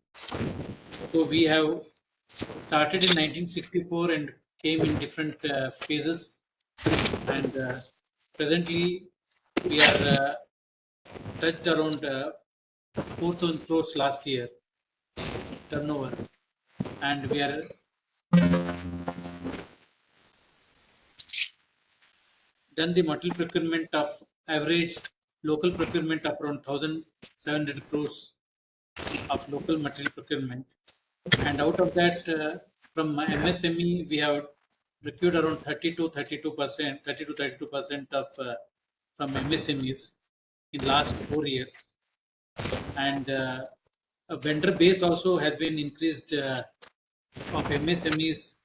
So we have started in 1964 and came in different phases, and presently we are touched around 4,000 crores last year turnover, and we are done the material procurement of average local procurement of around 1,700 crores of local material procurement, and out of that, from MSME, we have procured around 30 to 32% of from MSMEs in last 4 years, and a vendor base also has been increased of MSMEs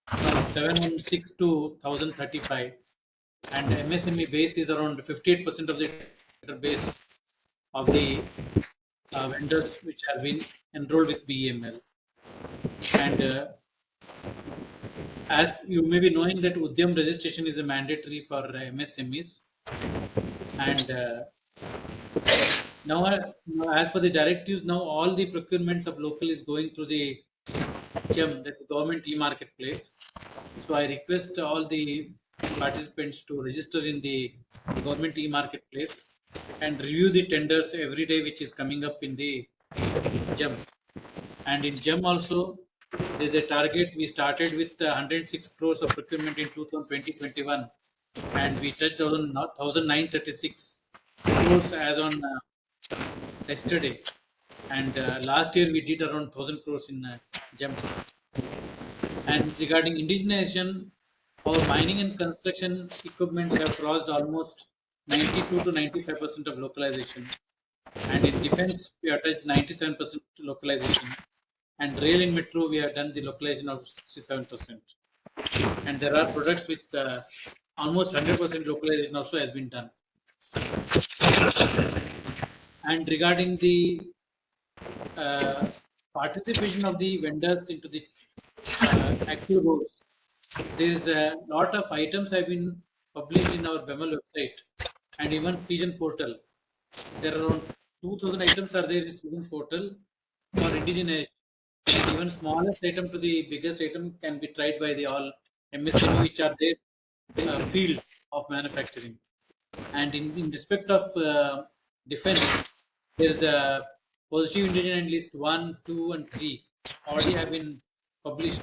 from 716 to 1,035, and MSME base is around 58% of the base of the vendors which have been enrolled with BEML. And as you may be knowing that Udyam registration is a mandatory for MSMEs, and now as per the directives, now all the procurements of local is going through the GEM, that government e-marketplace. So I request all the participants to register in the government e-marketplace and review the tenders every day which is coming up in the GEM. And in GEM also, there's a target. We started with 106 crores of procurement in 2020-21, and we touched 1,936 crores as on yesterday. And last year we did around 1,000 crores in GEM. And regarding indigenization, our mining and construction equipments have crossed almost 92 to 95% of localization. And in defense, we have touched 97% localization. And rail and metro, we have done the localization of 67%. And there are products with almost 100% localization also has been done. And regarding the participation of the vendors into the active roles, there is a lot of items have been published in our BEML website and even Pigeon portal. There are around 2,000 items are there in Pigeon portal for indigenous. And even smallest item to the biggest item can be tried by the all MSME which are there field of manufacturing. And in respect of defense, there is a positive indigenous list 1, 2, and 3 already have been published,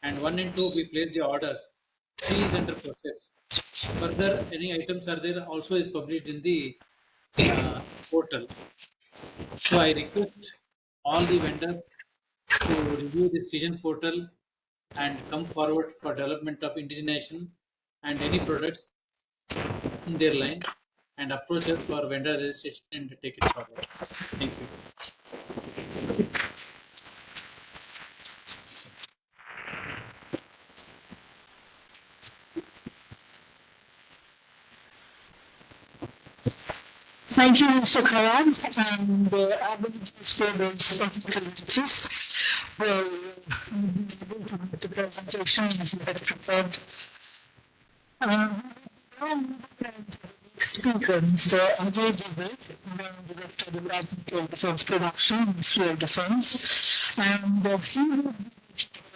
and 1 and 2 we placed the orders. 3 is under process. Further, any items are there also is published in the portal. So I request all the vendors to review this Vision portal and come forward for development of indigenization and any products in their line, and approach us for vendor registration and take it forward. Thank you. Thank you, Mr. Kharan, and I will just for those technical glitches. Well, able to make the presentation as we had prepared. Speaker, Mr. Ajay Dubey, Director of Department of Defense Production, Ministry of Defense, and he will be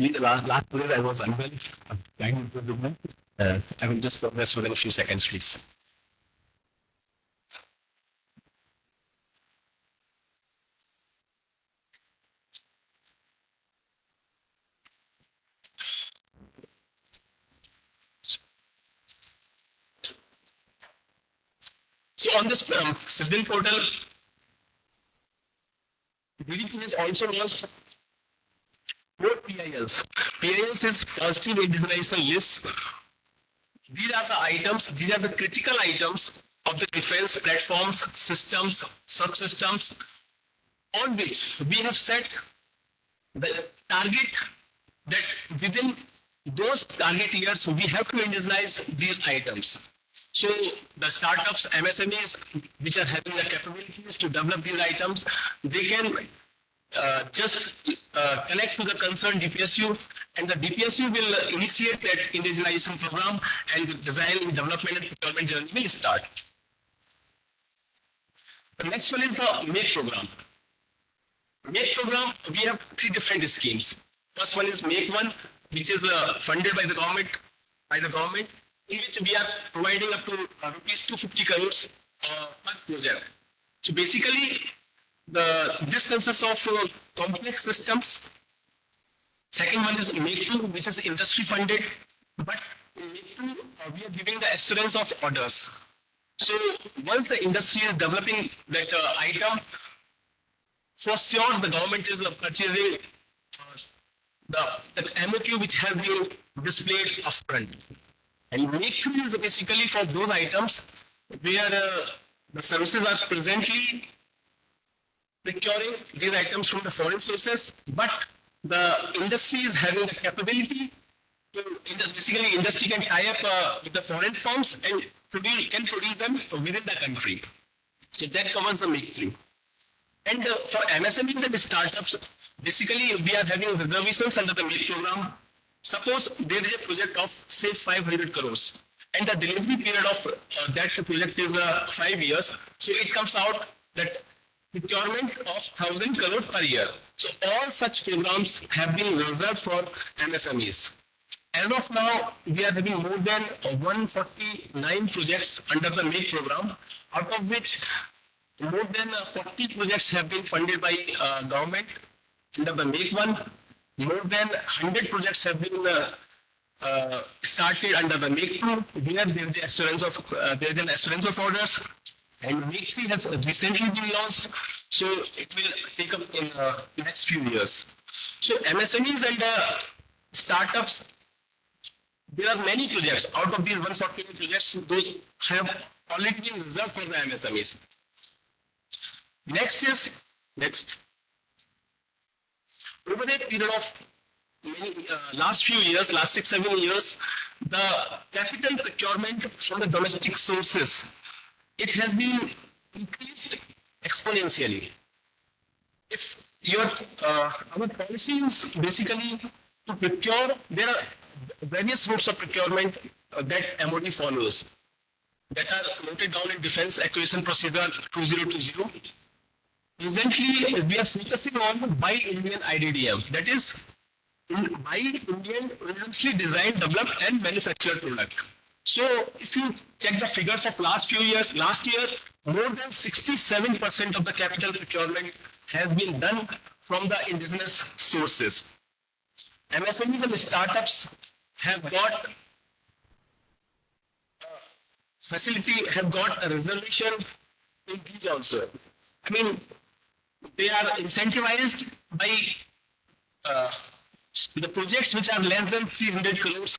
last period I was unwell. Trying to improvement. I will just progress within a few seconds, please. So on this citizen portal, DDP has also launched more PILs. PILs is positive indigenization lists. These are the items, these are the critical items of the defense platforms, systems, subsystems, on which we have set the target that within those target years, we have to indigenize these items. So the startups, MSMEs, which are having the capabilities to develop these items, they can just connect to the concerned DPSU, and the DPSU will initiate that indigenization program, and design, development, and procurement journey will start. The next one is the MAKE program. MAKE program, we have three different schemes. First one is MAKE 1, which is funded by the government, in which we are providing up to rupees 250 crores per project. So basically, this consists of complex systems. Second one is MAKE 2, which is industry funded, but in MAKE 2, we are giving the assurance of orders. So once the industry is developing that item, for sure the government is purchasing the MOQ which has been displayed upfront. And MAKE 3 is basically for those items where the services are presently procuring these items from the foreign sources, but the industry is having the capability to, basically industry can tie up with the foreign firms and can produce them within the country. So that covers the MAKE 3. And for MSMEs and startups, basically we are having reservations under the MAKE program. Suppose there is a project of say 500 crores and the delivery period of that project is 5 years. So it comes out that procurement of 1,000 crore per year. So all such programs have been reserved for MSMEs. As of now, we are having more than 149 projects under the MAKE program, out of which more than 40 projects have been funded by government under the MAKE 1. More than 100 projects have been started under the MAKE 2, where there is an assurance of orders. And MAKE 3 has recently been launched, so it will take up in the next few years. So MSMEs and startups, there are many projects. Out of these 149 projects, those have already been reserved for the MSMEs. Next. Over the period of last few years, last 6-7 years, the capital procurement from the domestic sources, it has been increased exponentially. If our policy is basically to procure, there are various routes of procurement that MOD follows that are noted down in Defense Acquisition Procedure 2020. Presently, we are focusing on Buy Indian IDDM, that is, Buy Indian recently designed, developed and manufactured product. So, if you check the figures of last few years, last year, more than 67% of the capital procurement has been done from the indigenous sources. MSMEs and startups have got facility, have got a reservation in these also. I mean, they are incentivized by the projects which are less than 300 crores.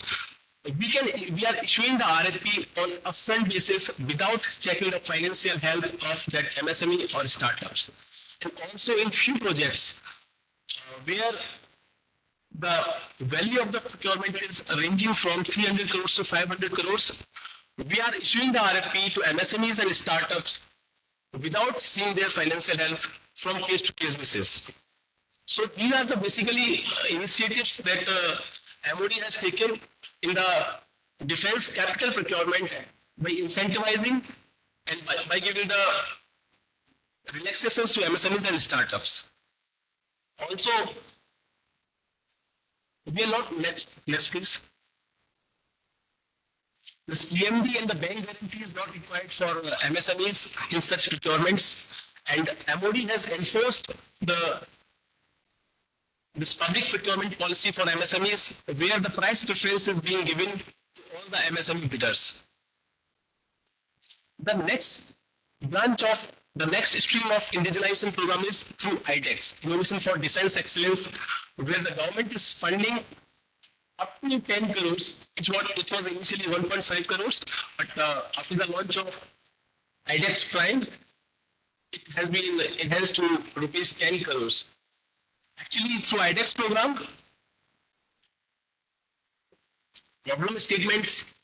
We are issuing the RFP on a upfront basis without checking the financial health of that MSME or startups. And also in few projects where the value of the procurement is ranging from 300 crores to 500 crores, we are issuing the RFP to MSMEs and startups without seeing their financial health from case to case basis. So these are the basically initiatives that MOD has taken in the defense capital procurement by incentivizing and by giving the relaxations to MSMEs and startups. Also, We are not next please. The CMD and the bank guarantee is not required for MSMEs in such procurements, and MOD has enforced this public procurement policy for MSMEs where the price preference is being given to all the MSME bidders. The next stream of indigenization program is through IDEX, Innovation for Defense Excellence, where the government is funding up to 10 crores, which was initially 1.5 crores, but after the launch of IDEX Prime, it has been enhanced to rupees 10 crores. Actually, through IDEX program, problem statements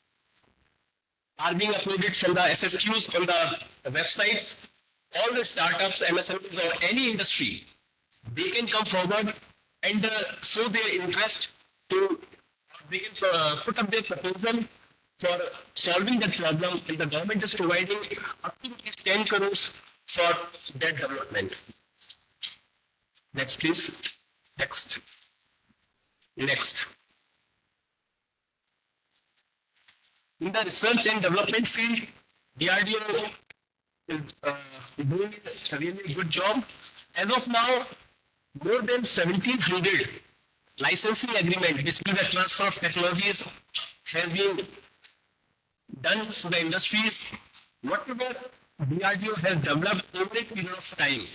are being uploaded from the SSQs on the websites. All the startups, MSMEs, or any industry, they can come forward and show their interest to, they can put up their proposal for solving that problem, and the government is providing up to 10 crores for that development. Next, please. Next. In the research and development field, DRDO is doing a really good job. As of now, more than 1,700 licensing agreement, basically the transfer of technologies, have been done to the industries. Whatever DRDO has developed over a period of time,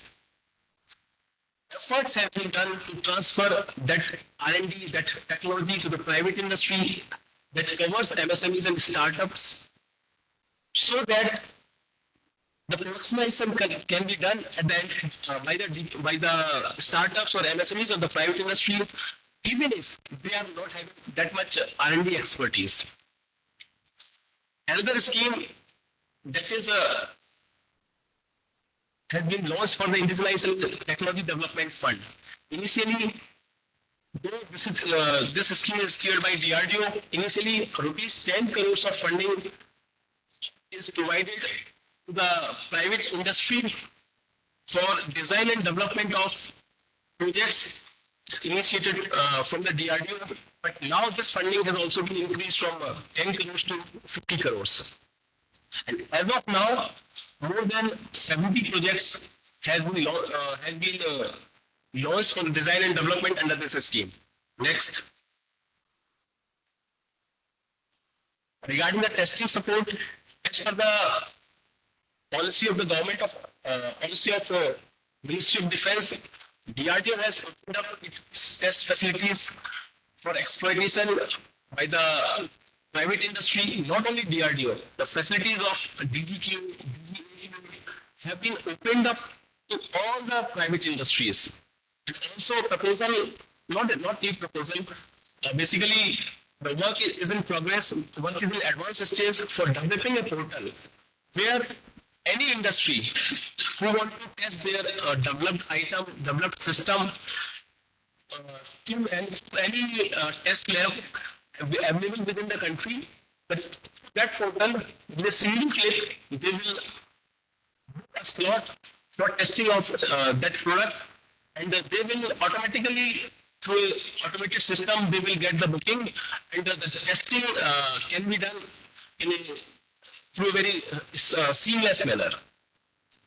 efforts have been done to transfer that R&D, that technology to the private industry that covers MSMEs and startups, so that the productionization can be done at the end by the startups or MSMEs or the private industry, even if they are not having that much R&D expertise. Another scheme that is has been launched for the Indigenization Technology Development Fund. Initially, though this scheme is steered by DRDO, initially rupees 10 crores of funding is provided to the private industry for design and development of projects initiated from the DRDO. But now this funding has also been increased from 10 crores to 50 crores. And as of now, more than 70 projects has been launched for design and development under this scheme. Next. Regarding the testing support, as per the policy of the government of Ministry of Defense, DRDO has opened up its test facilities for exploitation by the private industry. Not only DRDO, the facilities of DGQ, have been opened up to all the private industries. And also proposal, not the proposal, basically the work is in progress, work is in advanced stage for developing a portal where any industry who want to test their developed item, developed system to any test lab available within the country, but that portal, with a single click, they will a slot for testing of that product, and they will automatically, through an automated system, they will get the booking, and the testing can be done through a very seamless manner.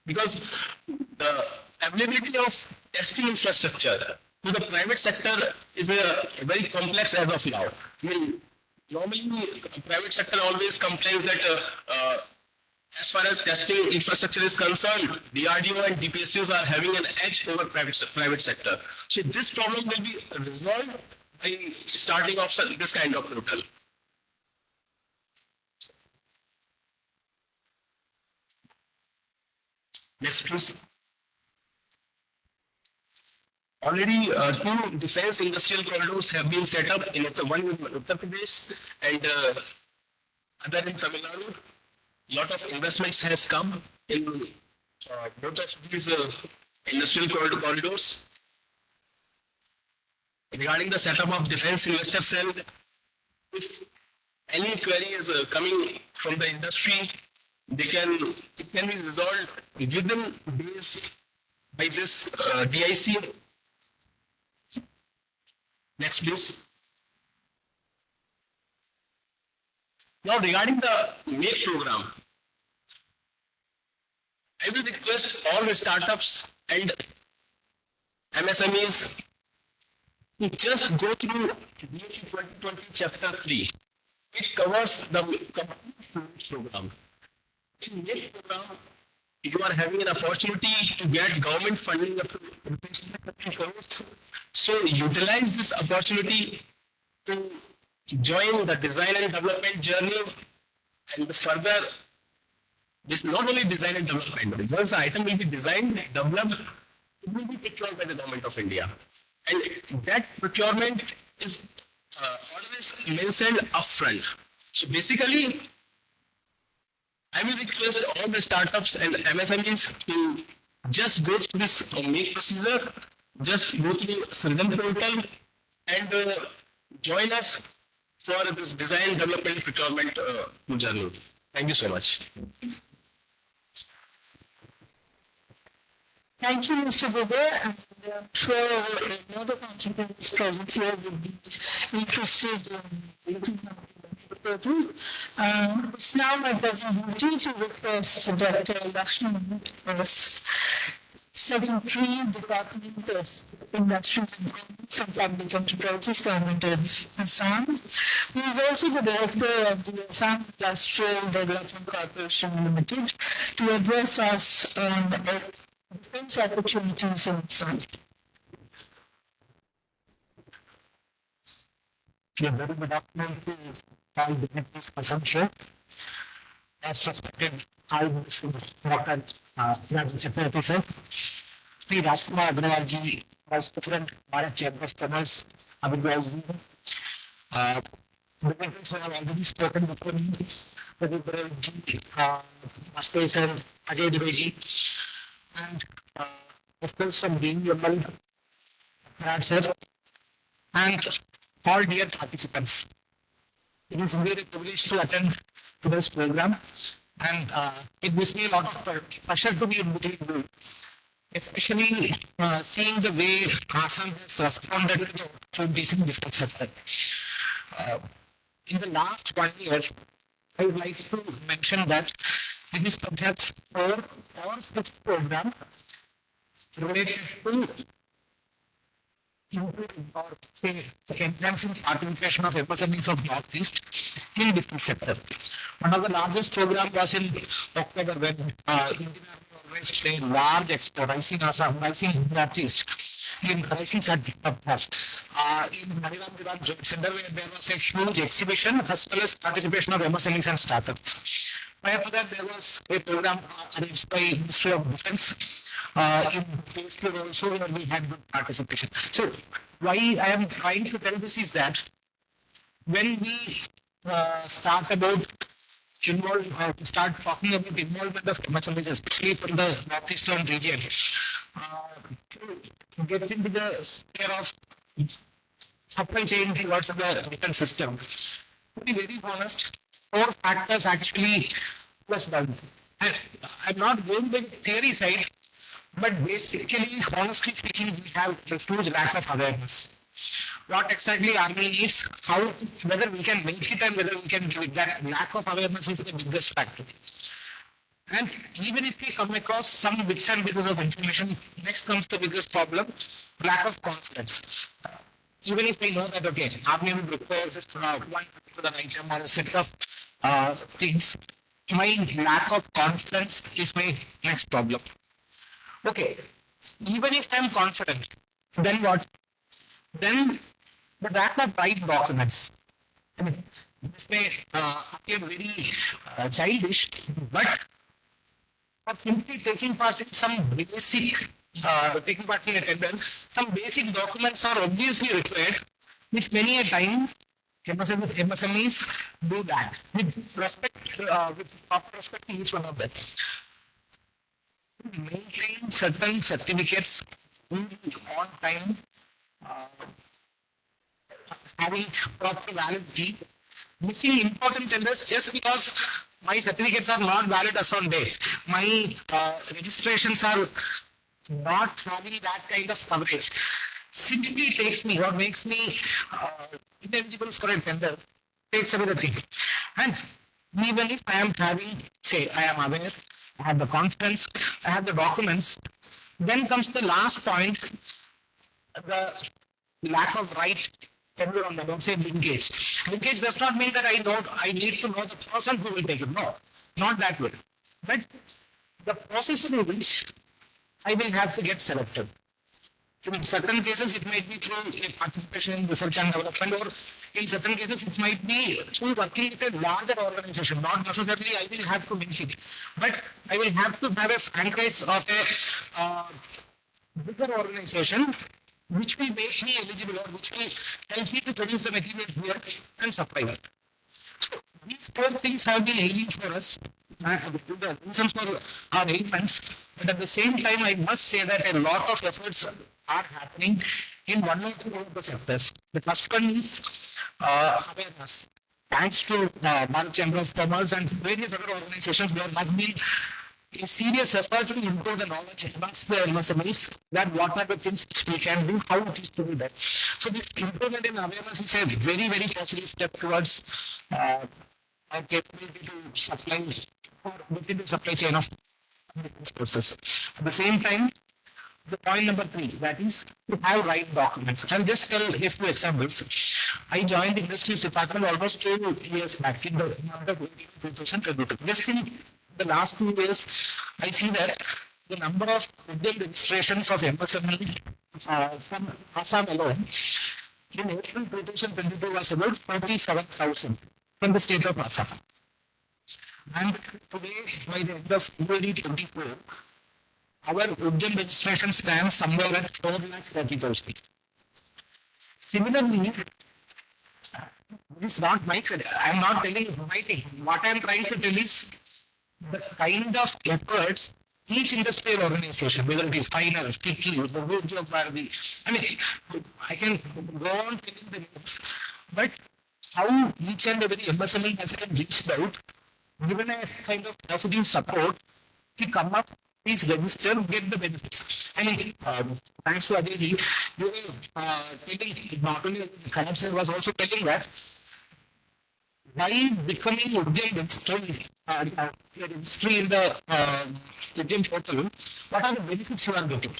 Because the availability of testing infrastructure to the private sector is very complex as of now. I mean, normally, private sector always complains that as far as testing infrastructure is concerned, DRDO and DPSUs are having an edge over private sector. So this problem will be resolved by starting off this kind of portal. Next, please. Already, two defense industrial corridors have been set up, in one in Uttar Pradesh and other in Tamil Nadu. Lot of investments has come in both of these industrial corridors. Regarding the setup of defense investor cell, if any query is coming from the industry, it can be resolved within days by this DIC. Next, please. Now regarding the MAKE program, I will request all the startups and MSMEs to just go through MAKE 2020 chapter 3. It covers the complete program. In MAKE program, you are having an opportunity to get government funding up to rupees 250 crores. So utilize this opportunity to join the design and development journey and further. This not only design and development. Once the item will be designed, developed, it will be procured by the government of India, and that procurement is always mentioned upfront. So basically, I will request all the startups and MSMEs to just go through this MAKE procedure, just go through Sridham portal and join us for this design, development, procurement journey. Thank you so much. Thank you, Mr. Bube, and I'm sure another participants present here will be interested in looking at the portal. It's now my pleasant duty to request Dr. Lakshman, Secretary, Department of Industrial and Commerce and Public Enterprises, Government of Assam, who is also the Director of the Assam Industrial Development Corporation Limited, to address us on defense opportunities in Assam. Very good afternoon to all dignitaries present here. As suspected, I was Dr. Financial Secretary, sir. P. Rajkumar Agrawal ji, Vice President, Bharat Chamber of Commerce, Abhigay ji. Dignitaries have already spoken before me. Pradeep Baral ji, Aspesh and Ajay Dubey ji. And of course from DEML, Raj sir, and all dear participants. It is really a privilege to attend to this program, and it gives me a lot of pleasure to be in between you, especially seeing the way Assam has responded to the opportunities in defense sector. In the last 1 year, I would like to mention that this is perhaps 4th or 5th program related to improving or say enhancing participation of MSMEs of Northeast in defense sector. One of the largest programs was in October when Indian Army organized a large expo, Rising Assam, Rising Northeast, in Rising Southwest. In Mariram Viran Joint Center, where there was a huge exhibition as well as participation of MSMEs and startups. Prior to that, there was a program arranged by Ministry of Defense in Pastry also, where we had good participation. So, why I am trying to tell this is that when we start talking about involvement of MSMEs, especially from the northeastern region, to get into the sphere of supply chain towards the defense system. To be very honest, 4 factors actually plus down. I'm not going by the theory side, but basically, honestly speaking, we have a huge lack of awareness. What exactly Army needs, how, whether we can make it and whether we can do it. That lack of awareness is the biggest factor. And even if we come across some bits and pieces of information, next comes the biggest problem, lack of confidence. Even if we know that, okay, Army will require one particular item or a set of things, my lack of confidence is my next problem. Okay, even if I'm confident, then what? Then the lack of right documents. I mean, this may appear very childish, but for simply taking part in some basic, taking part in a tender, some basic documents are obviously required, which many a time MSMEs do that with respect, with proper respect to each one of them. Maintain certain certificates on time, having proper validity, missing important tenders just because my certificates are not valid as on date. My registrations are not having that kind of coverage. Simply takes me or makes me ineligible for a tender. takes away the thing. And even if I am having, say, I am aware, I have the confidence, I have the documents, then comes the last point, the lack of right environment, don't say linkage. Linkage does not mean that I need to know the person who will take it. No, not that way. But the process in which I will have to get selected. In certain cases, it might be through a participation in research and development, or in certain cases, it might be through working with a larger organization. Not necessarily I will have to link it, but I will have to have a franchise of a bigger organization which will make me eligible or which will help me to produce the material here and supply it. So these four things have been ailing for us, the reasons for our ailments, but at the same time, I must say that a lot of efforts are happening in one or two of the sectors. The first one is awareness. Thanks to Bharat Chamber of Commerce and various other organizations, there has been a serious effort to improve the knowledge amongst the MSMEs that what are the things which we can do, how it is to be done. So this improvement in awareness is a very, very positive step towards our capability to supply or within the supply chain of this process. At the same time, the point number 3, that is to have right documents. I'll just tell a few examples. I joined the industries department almost 2 years back in the month of 2022. Just in the last 2 years, I see that the number of Indian registrations of MSME from Assam alone in April 2022 was about 47,000 from the state of Assam. And today, by the end of 2024, our Udyam registration stands somewhere at 4,30,000. Similarly, this is not my, I am not telling my thing. What I am trying to tell is the kind of efforts each industrial organization, whether it is Finer, Sticky, the Udyam Bharati, I mean, I can go on telling the names, but how each and every MSME has been reached out, given a kind of positive support, to come up, please register, get the benefits. I mean, thanks to Ajay, you were telling, not only Kanav sir was also telling that, by becoming Udyam registry in the Udyam portal, what are the benefits you are getting?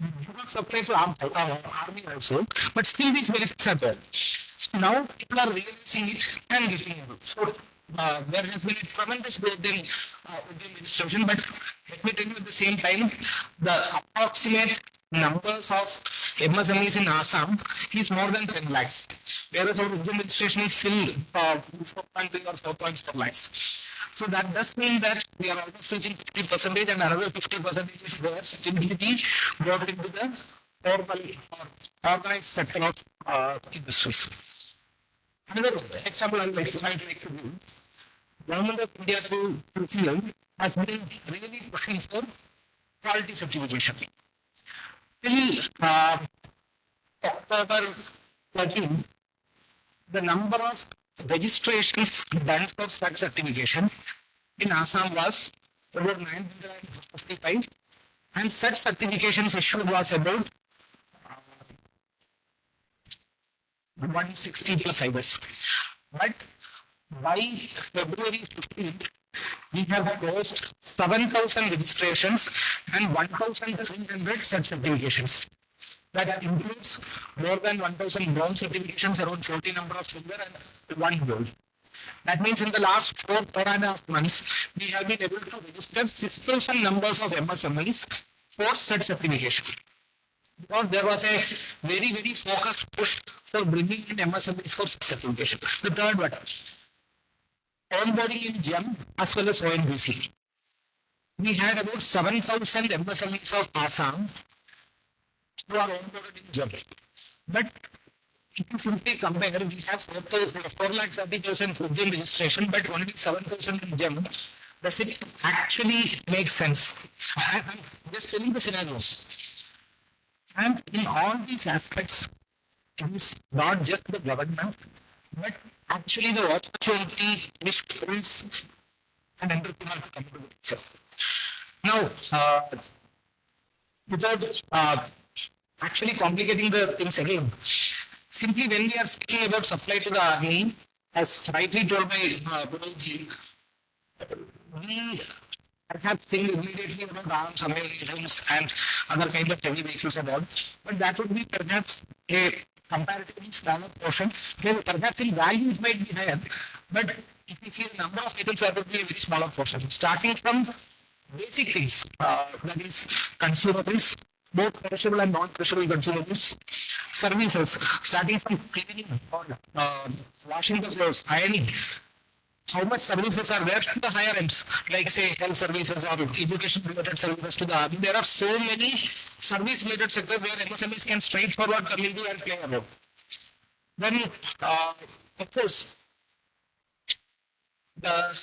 You do not supply to army also, but still these benefits are there. So now people are realizing it and getting it. So there has been a tremendous growth in Udyam registration, but let me tell you at the same time, the approximate numbers of MSMEs in Assam is more than 10 lakhs, whereas our Udyam registration is still 4.3 or 4.4 lakhs. So that does mean that we are almost reaching 50% and another 50% is there still to be brought into the formal or organized sector of industries. Another example I would like to give. Government of India through PCI has been really pushing for quality certification. Till October 13, the number of registrations done for such certification in Assam was about 955, and such certifications issued was about 160 plus, I guess. But by February 15th, we have closed 7,000 registrations and 1,300 such certifications. That includes more than 1,000 bronze certifications, around 40 number of silver and 1 gold. That means in the last 4.5 months, we have been able to register 6,000 numbers of MSMEs for such certification. Because there was a very, very focused push for bringing in MSMEs for such certification. The third one, onboarding in GEM as well as ONBC. We had about 7,000 MSMEs of Assam who are onboarded in GEM. But if you simply compare, we have 4,30,000 Udyam registration, but only 7,000 in GEM. Does it actually make sense? I'm just telling the scenarios. And in all these aspects, it is not just the government, but actually the opportunity which brings an entrepreneur to come to the picture. Now, without actually complicating the things again, simply when we are speaking about supply to the army, as rightly told by Vinodji, we perhaps think immediately about arms, ammunitions, and other kind of heavy vehicles and all, but that would be perhaps a comparatively smaller portion. Then perhaps in value it might be higher, but if you see the number of items, that would be a very smaller portion. Starting from basic things, that is consumables, both perishable and non-perishable consumables, services, starting from cleaning or washing the clothes, ironing, how much services are there to the higher ends, like say health services or education related services to the army. There are so many service related sectors where MSMEs can straightforward come into and play a role. Then, of course, the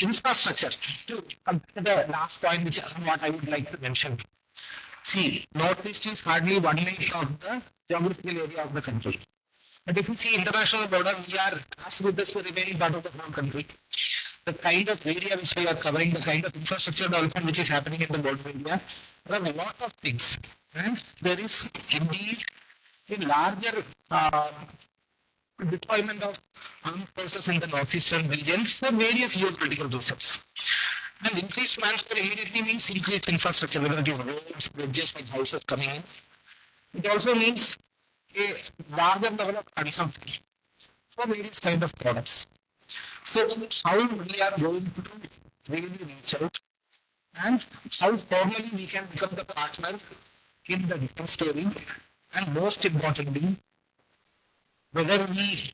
infrastructure, to come to the last point, which is what I would like to mention. See, Northeast is hardly 1/8 of the geographical area of the country. But if you see international border, we are tasked with this remaining part of the whole country. The kind of area which we are covering, the kind of infrastructure development which is happening in the border area, there are a lot of things. And there is indeed a larger deployment of armed forces in the northeastern region for various geopolitical reasons. And increased manpower immediately means increased infrastructure, whether it is roads, bridges, and houses coming in. It also means a larger level of consumption for various kind of products. So how we are going to really reach out and how formally we can become the partner in the defense story, and most importantly, whether we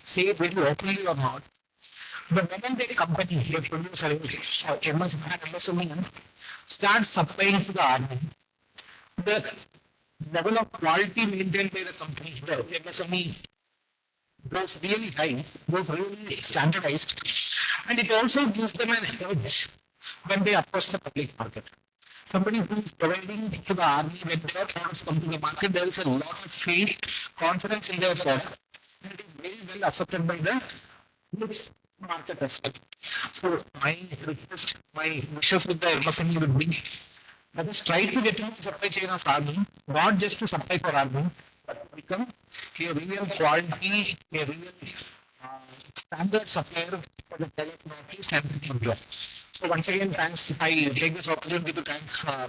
say it very openly or not, the moment a company, a producer, MSME, starts supplying to the army, the level of quality maintained by the company, the MSME, goes really high, goes really standardized, and it also gives them an edge when they approach the public market. Somebody who is providing to the army when their products come to the market, there is a lot of faith, confidence in their product, and it is very well accepted by the market as well. So my request, my wishes with the MSME would be, let us try to get into the supply chain of army, not just to supply for army, but to become a real quality, a real standard supplier for the Northeast and India. So once again, thanks. I take this opportunity to thank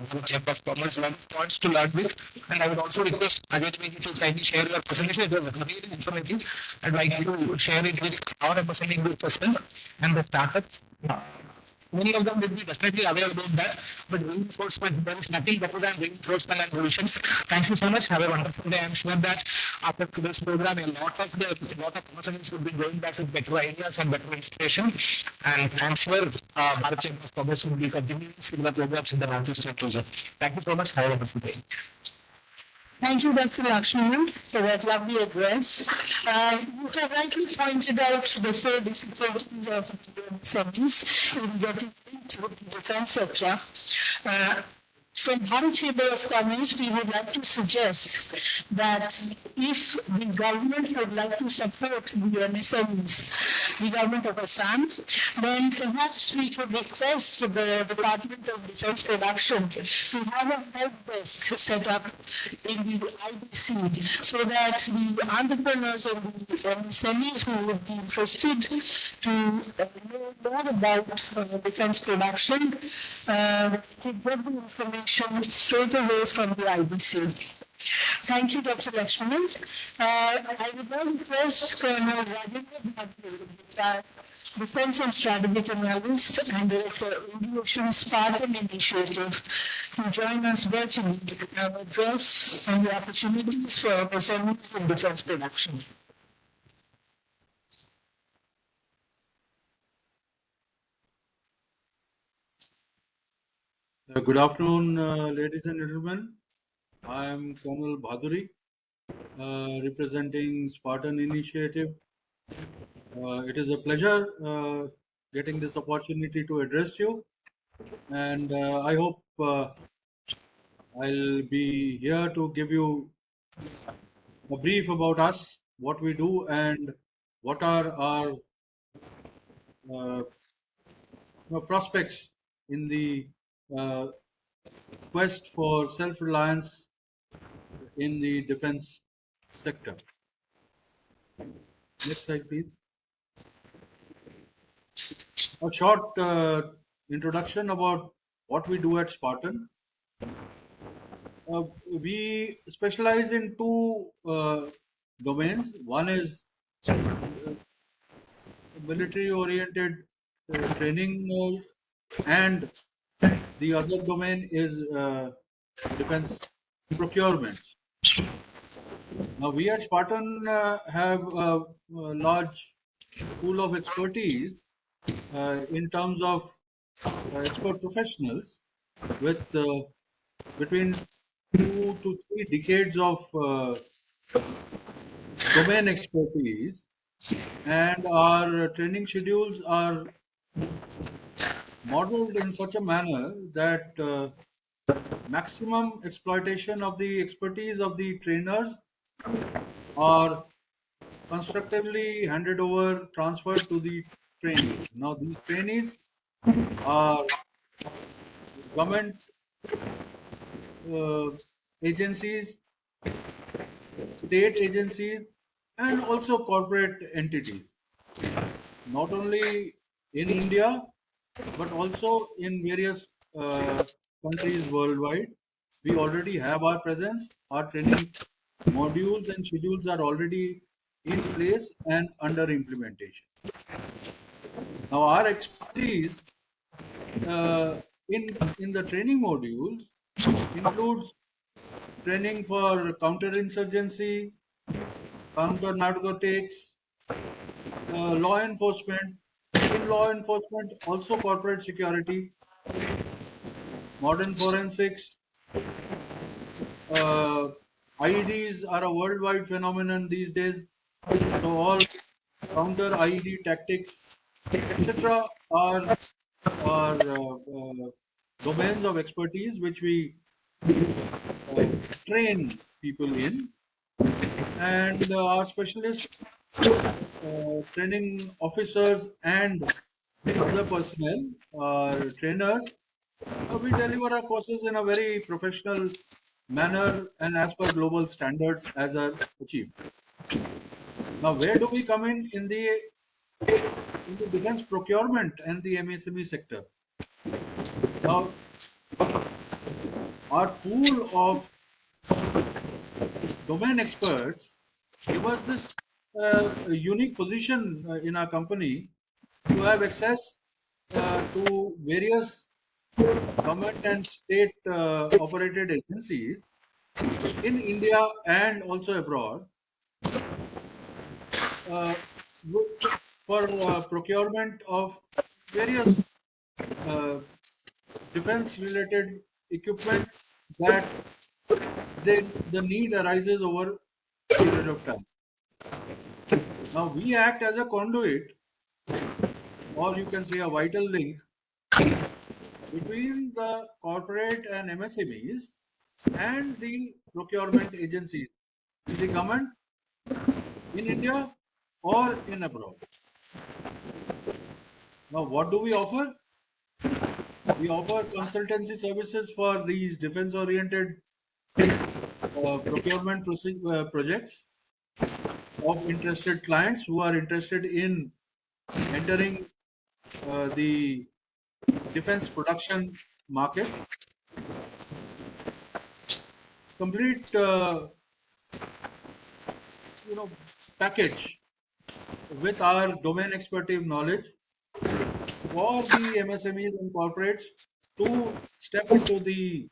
the Chamber of Commerce. Lot of points to learn with, and I would also request Ajay to kindly share your presentation. It was really informative. I'd like you to share it with our MSME group as well and the startups. Many of them will be definitely aware about that, but reinforcement, there is nothing better than reinforcement and revisions. Thank you so much. Have a wonderful day. I'm sure that after today's program, a lot of MSMEs will be going back with better ideas and better inspiration. And I'm sure Bharat Chamber of Commerce will be continuing similar programs in the Northeastern region. Thank you so much. Have a wonderful day. Thank you, Dr. Lakshman, for that lovely address. You have rightly pointed out the four difficulties of MSMEs in getting into the defense sector. From Bharat Chamber of Commerce, we would like to suggest that if the government would like to support the MSMEs, the government of Assam, then perhaps we could request the Department of Defense Production to have a help desk set up in the IBC so that the entrepreneurs and the MSMEs who would be interested to know more about defense production could get the information straight away from the IBC. Thank you, Dr. Lakshman. I would now request Colonel Rajendra, Defense and Strategic Analyst and Director of Aviation Spartan Initiative, to join us virtually and address on the opportunities for MSMEs in defense production. Good afternoon, ladies and gentlemen. I am Colonel Bhaduri, representing Spartan Initiative. It is a pleasure getting this opportunity to address you, and I hope I'll be here to give you a brief about us, what we do, and what are our prospects in the quest for self-reliance in the defense sector. Next slide, please. A short introduction about what we do at Spartan. We specialize in two domains. One is military-oriented training, and the other domain is defense procurement. Now, we at Spartan have a large pool of expertise in terms of expert professionals with between 2 to 3 decades of domain expertise, and our training schedules are modeled in such a manner that maximum exploitation of the expertise of the trainers are constructively handed over, transferred to the trainees. Now, these trainees are government agencies, state agencies, and also corporate entities. Not only in India, but also in various countries worldwide. We already have our presence. Our training modules and schedules are already in place and under implementation. Now, our expertise in the training modules includes training for counterinsurgency, counter narcotics, law enforcement. In law enforcement, also corporate security, modern forensics. IEDs are a worldwide phenomenon these days. So all counter IED tactics, etc., are domains of expertise which we train people in, and our specialist training officers and other personnel, trainers, we deliver our courses in a very professional manner and as per global standards as are achieved. Now, where do we come in the defense procurement and the MSME sector? Now, our pool of domain experts give us this unique position in our company to have access to various government and state operated agencies in India and also abroad for procurement of various defense related equipment that the need arises over a period of time. Now, we act as a conduit, or you can say a vital link, between the corporate and MSMEs and the procurement agencies in the government, in India, or in abroad. Now, what do we offer? We offer consultancy services for these defense-oriented procurement projects of interested clients who are interested in entering the defense production market. Complete, package with our domain expertise knowledge for the MSMEs and corporates to step into the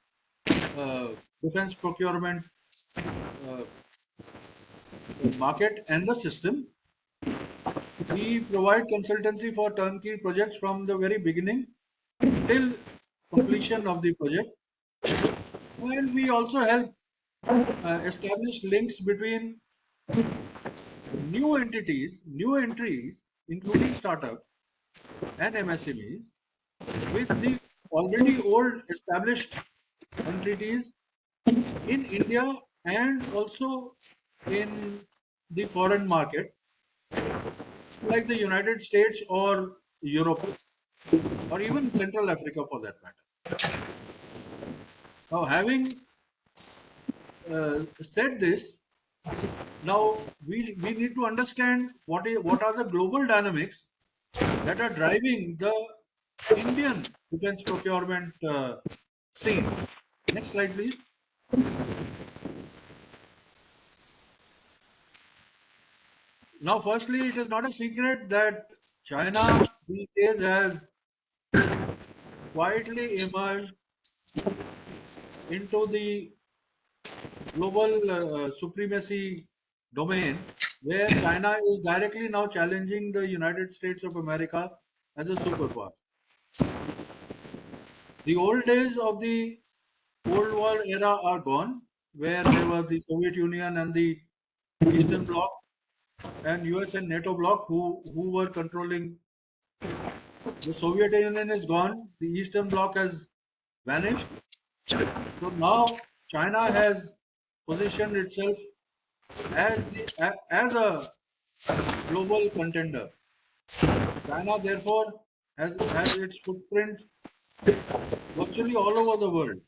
defense procurement market and the system. We provide consultancy for turnkey projects from the very beginning till completion of the project. And we also help establish links between new entities, new entries, including startups and MSMEs, with the already old established entities in India and also in the foreign market, like the United States or Europe, or even Central Africa for that matter. Now, having said this, Now we need to understand what are the global dynamics that are driving the Indian defense procurement scene. Next slide, please. Now, firstly, it is not a secret that China these days has quietly emerged into the global supremacy domain, where China is directly now challenging the United States of America as a superpower. The old days of the Cold War era are gone, where there was the Soviet Union and the Eastern Bloc and US and NATO bloc who were controlling. The Soviet Union is gone, the Eastern Bloc has vanished. So now China has positioned itself as a global contender. China therefore has its footprint virtually all over the world,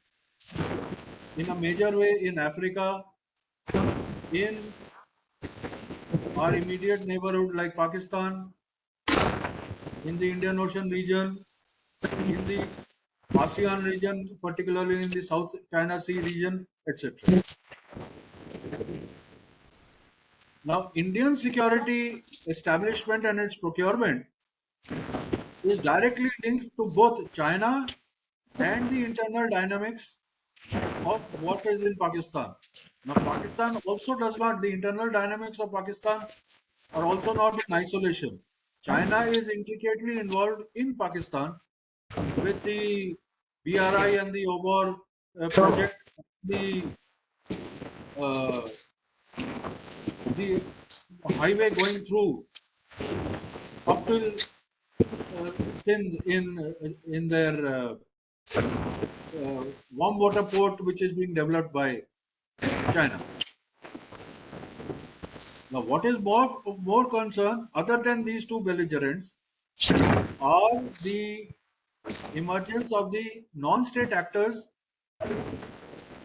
in a major way in Africa, in our immediate neighborhood like Pakistan, in the Indian Ocean region, in the ASEAN region, particularly in the South China Sea region, etc. Now, Indian security establishment and its procurement is directly linked to both China and the internal dynamics of what is in Pakistan. Now, Pakistan also does not, the internal dynamics of Pakistan are also not in isolation. China is intricately involved in Pakistan with the BRI and the OBOR project, the uh, the highway going through up till in their warm water port, which is being developed by China. Now, what is more concern, other than these two belligerents, are the emergence of the non-state actors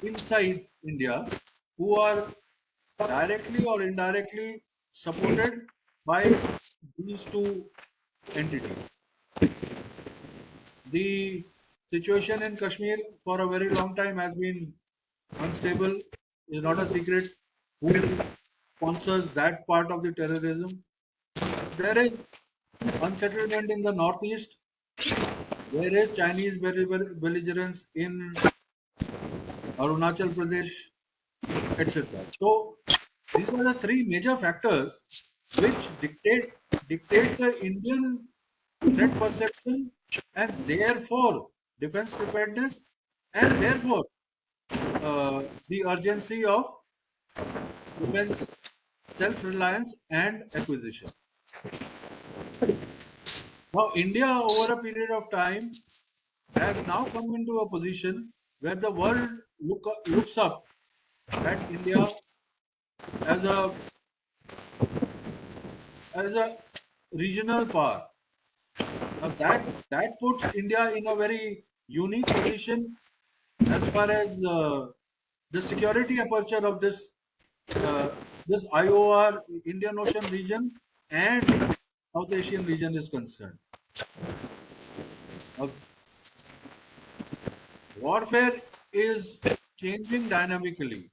inside India who are directly or indirectly supported by these two entities. The situation in Kashmir for a very long time has been unstable. It's not a secret who sponsors that part of the terrorism. There is unsettlement in the northeast. There is Chinese belligerence in Arunachal Pradesh, etc. So these are the three major factors which dictate the Indian threat perception and therefore defense preparedness and therefore the urgency of defense self-reliance and acquisition. Now, India over a period of time has now come into a position where the world looks up at India as a regional power. Now that puts India in a very unique position as far as the security aperture of this IOR, Indian Ocean region, and South Asian region is concerned. Warfare is changing dynamically,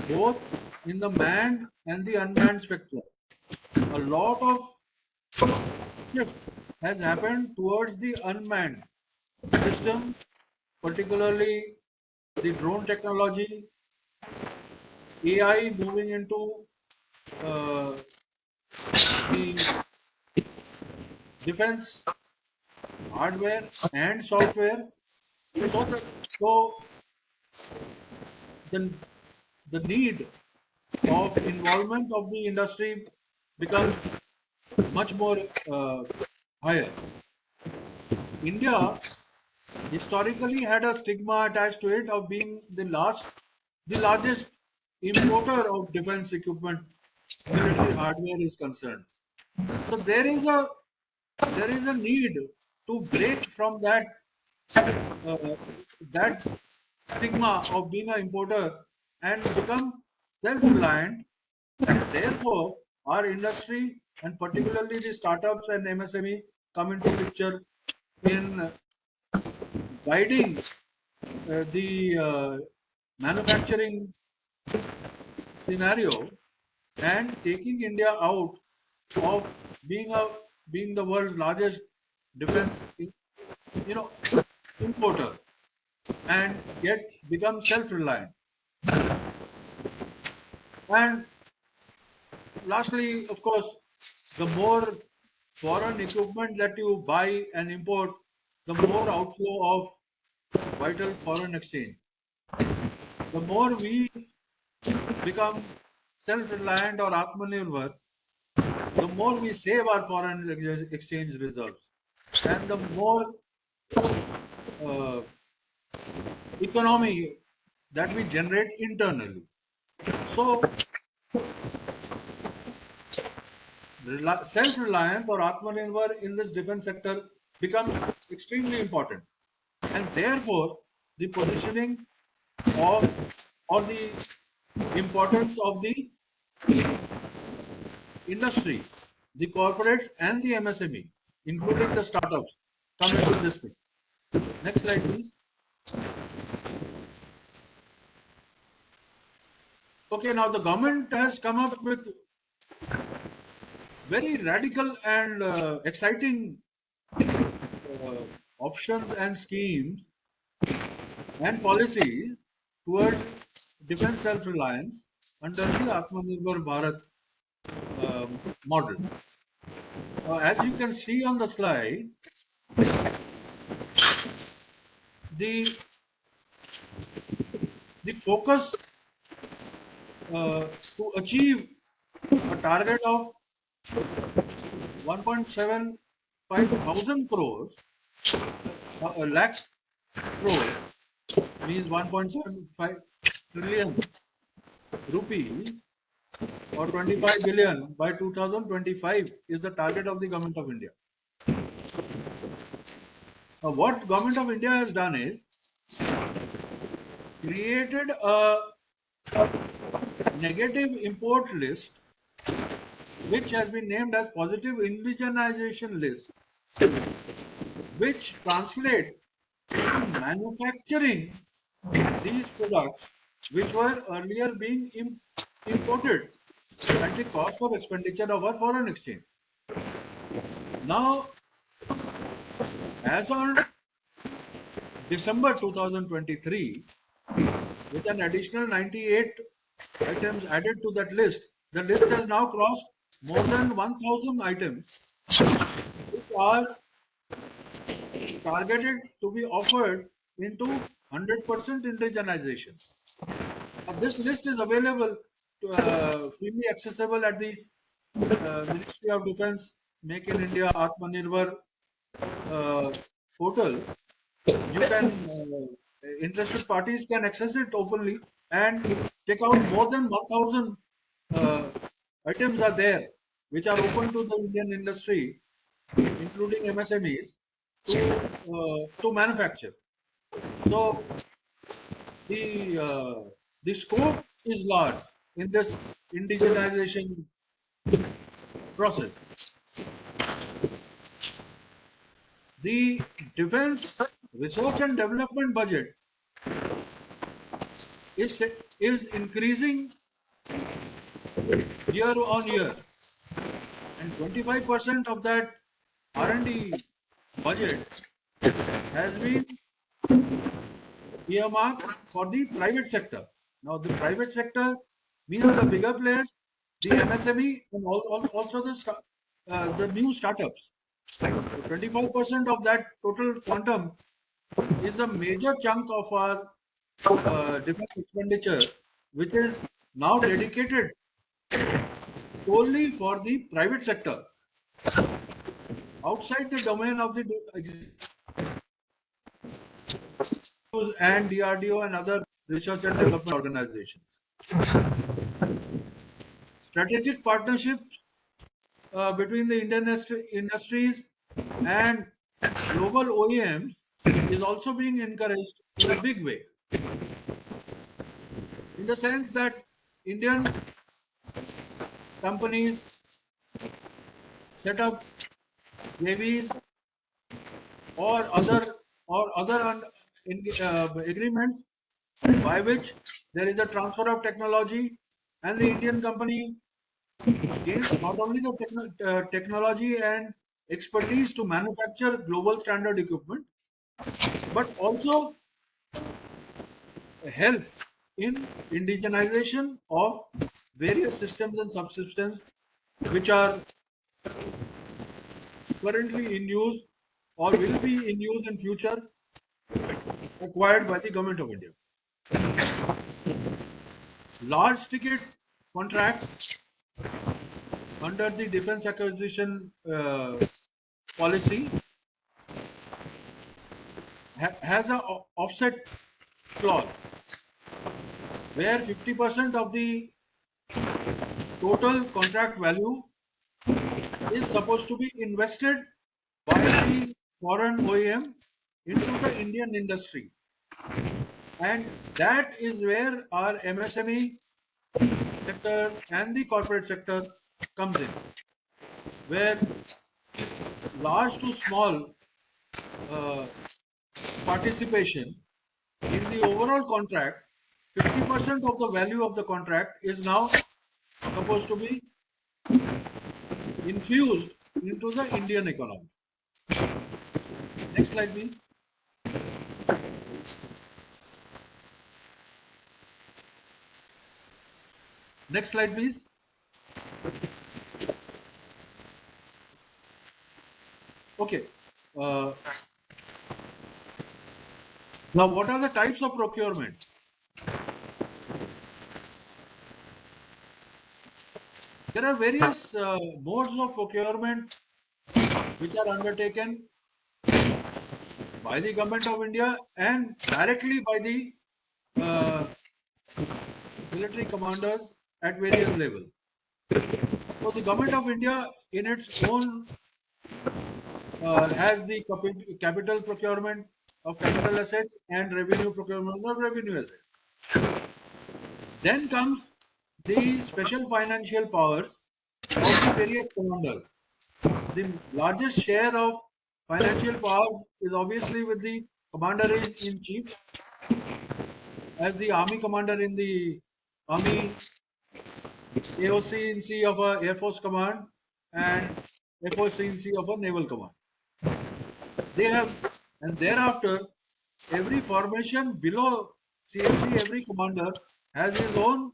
both in the manned and the unmanned spectrum. A lot of shift has happened towards the unmanned system, particularly the drone technology, AI moving into the defense hardware and software. So the need of involvement of the industry becomes much more higher. India historically had a stigma attached to it of being the largest importer of defense equipment, military hardware is concerned. So there is a need to break from that that stigma of being an importer and become self-reliant, and therefore our industry and particularly the startups and MSME come into picture in guiding the manufacturing scenario and taking India out of being the world's largest defense importer and become self-reliant. And lastly, of course, the more foreign equipment that you buy and import, the more outflow of vital foreign exchange. The more we become self-reliant or Atmanirbhar, the more we save our foreign exchange reserves, and the more uh, economy that we generate internally. So, self-reliance or Atmanirbhar in this defense sector becomes extremely important, and therefore the positioning of or the importance of the industry, the corporates and the MSME, including the startups, come into this picture. Next slide, please. Okay, now the government has come up with very radical and exciting options and schemes and policies towards defense self-reliance under the Atmanirbhar Bharat model. As you can see on the slide, the focus to achieve a target of 1.75 thousand crores, a lakh crores means 1.75 trillion rupees or 25 billion by 2025 is the target of the Government of India. What Government of India has done is created a negative import list which has been named as positive indigenization list, which translates into manufacturing these products which were earlier being imported at the cost of expenditure of our foreign exchange. Now, as on December 2023, with an additional 98 items added to that list, the list has now crossed more than 1,000 items which are targeted to be offered into 100% indigenization. This list is available, freely accessible at the Ministry of Defense Make in India Atmanirbhar portal. You can, interested parties can access it openly and check out more than 1,000 items are there which are open to the Indian industry, including MSMEs, to manufacture. So the scope is large in this indigenization process. The defense research and development budget is increasing year on year, and 25% of that R&D budget has been earmarked for the private sector. Now, the private sector means the bigger players, the MSME, and also the new startups. So 25% of that total quantum is a major chunk of our defense expenditure, which is now dedicated solely for the private sector, outside the domain of the and DRDO and other research and development organizations. Strategic partnerships between the Indian industries and global OEMs is also being encouraged in a big way, in the sense that Indian companies set up JVs or agreements by which there is a transfer of technology, and the Indian company gains not only the technology and expertise to manufacture global standard equipment, but also help in indigenization of various systems and subsystems which are currently in use or will be in use in future, acquired by the government of India. Large ticket contracts under the defense acquisition policy has a offset clause where 50% of the total contract value is supposed to be invested by the foreign OEM into the Indian industry. And that is where our MSME sector and the corporate sector comes in, where large to small participation in the overall contract, 50% of the value of the contract is now supposed to be infused into the Indian economy. Next slide, please. Next slide, please. Okay. Now, what are the types of procurement? There are various modes of procurement which are undertaken by the government of India and directly by the military commanders at various levels. So the government of India in its own has the capital procurement of capital assets and revenue procurement of revenue assets. Then comes the special financial powers of the various commanders. The largest share of financial powers is obviously with the commander-in-chief, as the army commander in the army, AOC-in-C of a Air Force command, and FOC-in-C of a naval command. They have, and thereafter, every formation below CNC, every commander has their own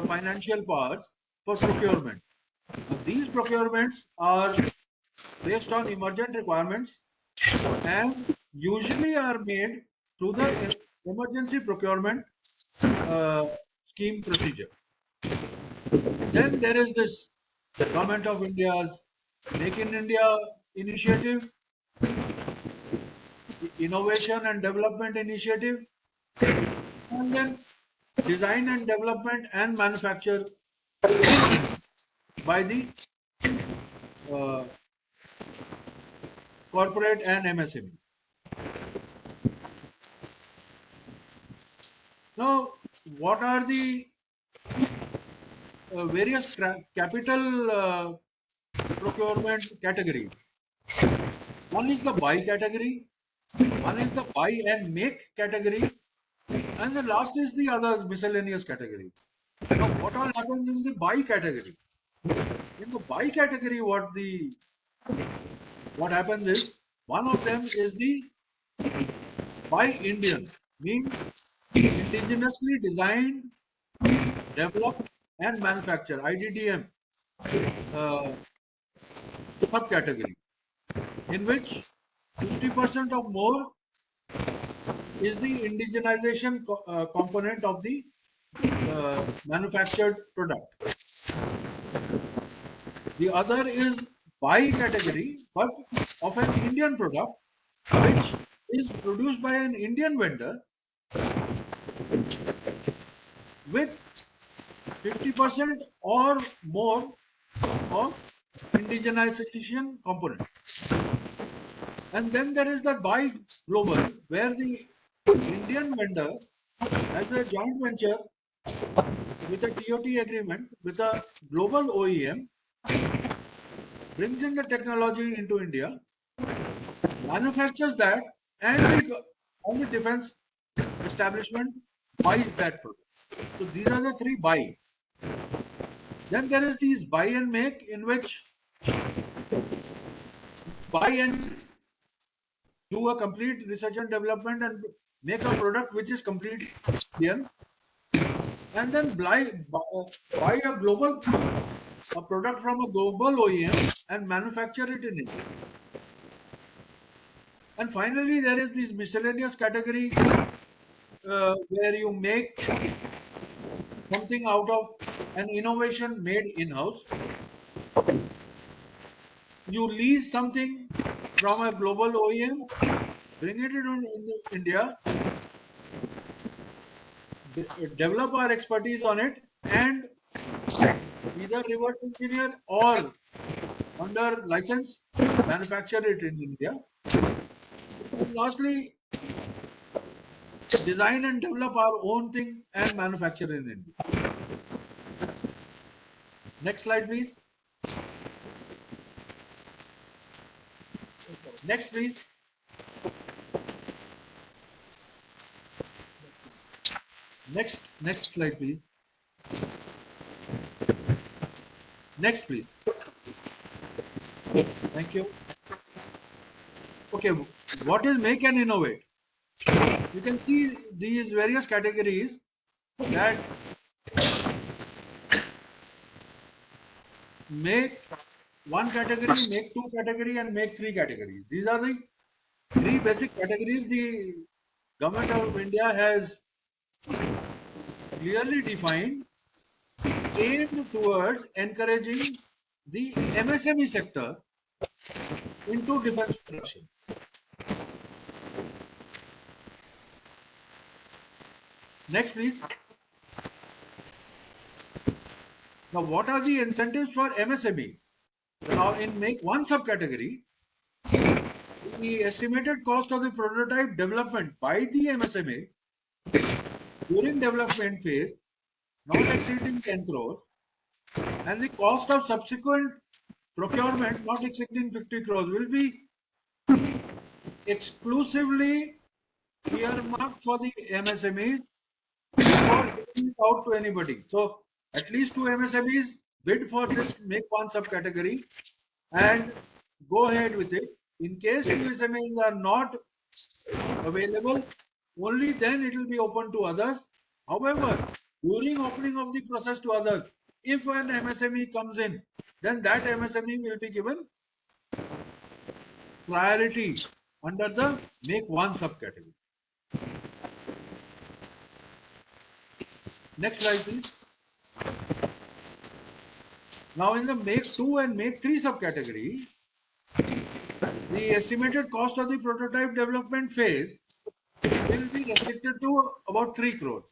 financial powers for procurement. Now, these procurements are based on emergent requirements and usually are made through the emergency procurement scheme procedure. Then there is this Government of India's Make in India initiative, Innovation and Development Initiative, and then Design and Development and Manufacture by the corporate and MSME. Now, what are the various capital procurement categories? One is the buy category, one is the buy and make category, and the last is the other miscellaneous category. Now, what all happens in the buy category? In the buy category, what happens is, one of them is the buy Indian, means indigenously designed, developed and manufactured, IDDM subcategory, in which 50% or more is the indigenization component of the manufactured product. The other is buy category, but of an Indian product, which is produced by an Indian vendor with 50% or more of indigenization component. And then there is the buy global, where the Indian vendor has a joint venture with a TOT agreement with a global OEM, brings in the technology into India, manufactures that, and the defense establishment buys that product. So these are the three buy. Then there is these buy and make, in which buy and do a complete research and development and make a product which is completely Indian, and then buy a product from a global OEM and manufacture it in India. And finally, there is this miscellaneous category where you make something out of an innovation made in-house. You lease something from a global OEM, bring it in India, develop our expertise on it, and either reverse engineer or under license manufacture it in India. And lastly, design and develop our own thing and manufacture in India. Next slide, please. Next, please. Next slide, please. Next, please. Thank you. Okay, what is make and innovate? You can see these various categories that make one category, make two category, and make three categories. These are the three basic categories the government of India has clearly defined, aimed towards encouraging the MSME sector into defense production. Next, please. Now, what are the incentives for MSME? Now, in make one subcategory, the estimated cost of the prototype development by the MSME during development phase not exceeding 10 crores, and the cost of subsequent procurement not exceeding 50 crores will be exclusively earmarked for the MSMEs before giving it out to anybody. So at least two MSMEs bid for this make one subcategory and go ahead with it. In case two MSMEs are not available, only then it will be open to others. However, during opening of the process to others, if an MSME comes in, then that MSME will be given priority under the make one subcategory. Next slide, please. Now, in the make two and make three subcategory, the estimated cost of the prototype development phase will be restricted to about 3 crores.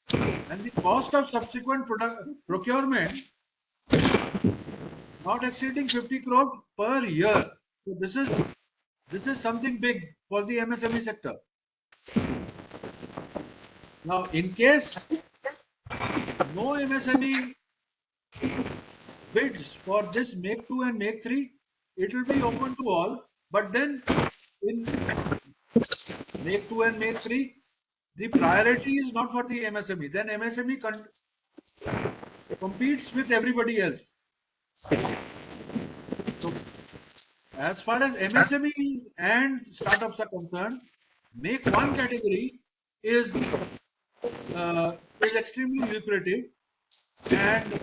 And the cost of subsequent procurement not exceeding 50 crores per year. So this is something big for the MSME sector. Now, in case no MSME bids for this make 2 and make 3, it will be open to all. But then in make 2 and make 3, the priority is not for the MSME. Then MSME competes with everybody else. So, as far as MSME and startups are concerned, make one category is extremely lucrative and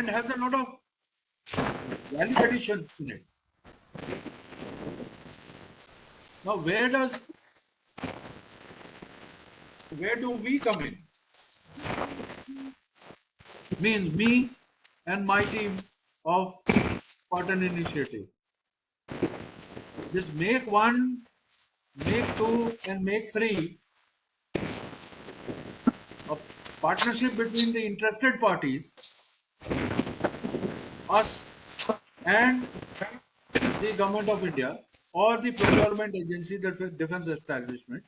has a lot of value addition in it. Now, where do we come in? Means me and my team of Spartan Initiative. This make 1, make 2 and make 3, a partnership between the interested parties, us and the government of India or the procurement agency, the defense establishment.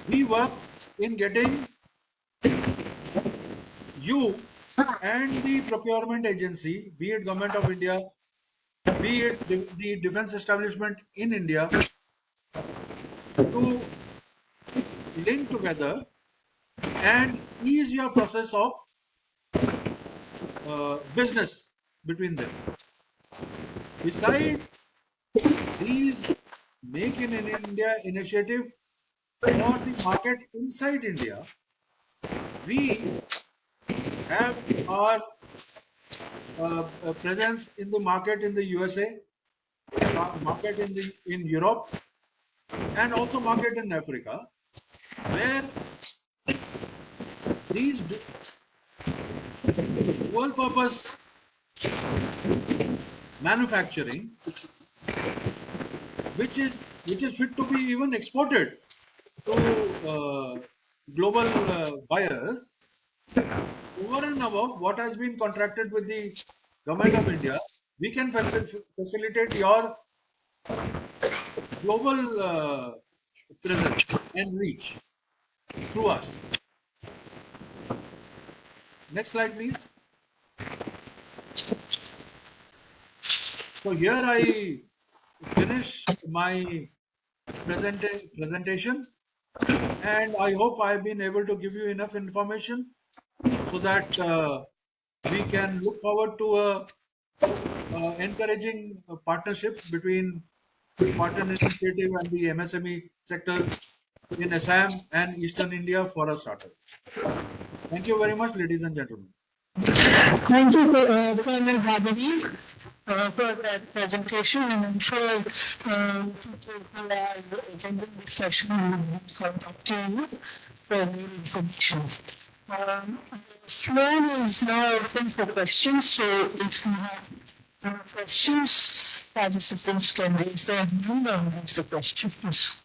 We work in getting you and the procurement agency, be it Government of India, be it the defense establishment in India, to link together and ease your process of business between them. Besides these Make in India initiative for the market inside India, we have our presence in the market in the USA, market in Europe, and also market in Africa, where these dual purpose manufacturing, which is fit to be even exported to global buyers, over and above what has been contracted with the Government of India, we can facilitate your global presence and reach through us. Next slide, please. So here I finish my presentation, and I hope I've been able to give you enough information so that we can look forward to a encouraging partnership between the Partner Initiative and the MSME sector in Assam and Eastern India for a startup. Thank you very much, ladies and gentlemen. Thank you, Colonel Bhagavi, for that presentation, and I'm sure people who are attending this session will contact you for more information. The floor is now open for questions, so if you have questions, participants can raise their hand and ask the question, please.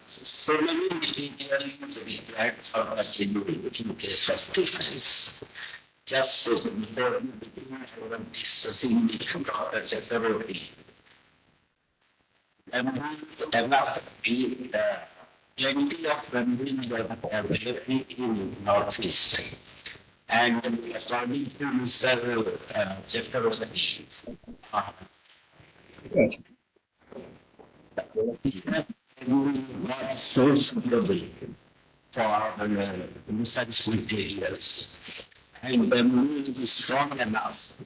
So many Indians react for a genuine case of difference. Just so discussing the security. Enough plenty of countries that are available in Northeast. And according to Mr. Chakravarti, not so suitable for research materials. And the moon is strong enough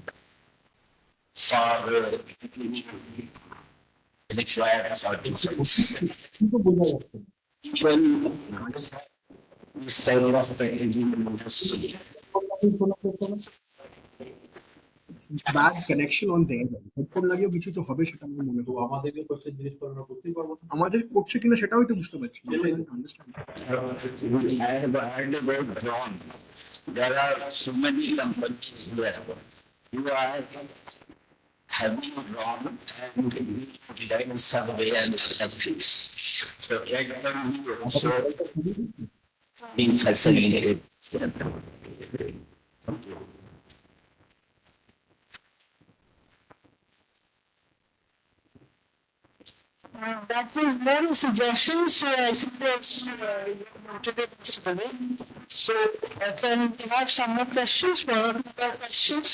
for required articles. When we say of the Indian industry, bad connection on there. Headphone লাগিয়েও কিছু তো হবে সেটা আমার মনে হয়। আমাদেরকে question জিজ্ঞেস করানো করতেই পারবো না। আমাদের করছে কিনা সেটাও তো বুঝতে পারছি না। there are so many companies where you are having drawn and design survey and ethics. So that can be also being facilitated. That was one suggestion, so I suppose so can we have some more questions? More questions?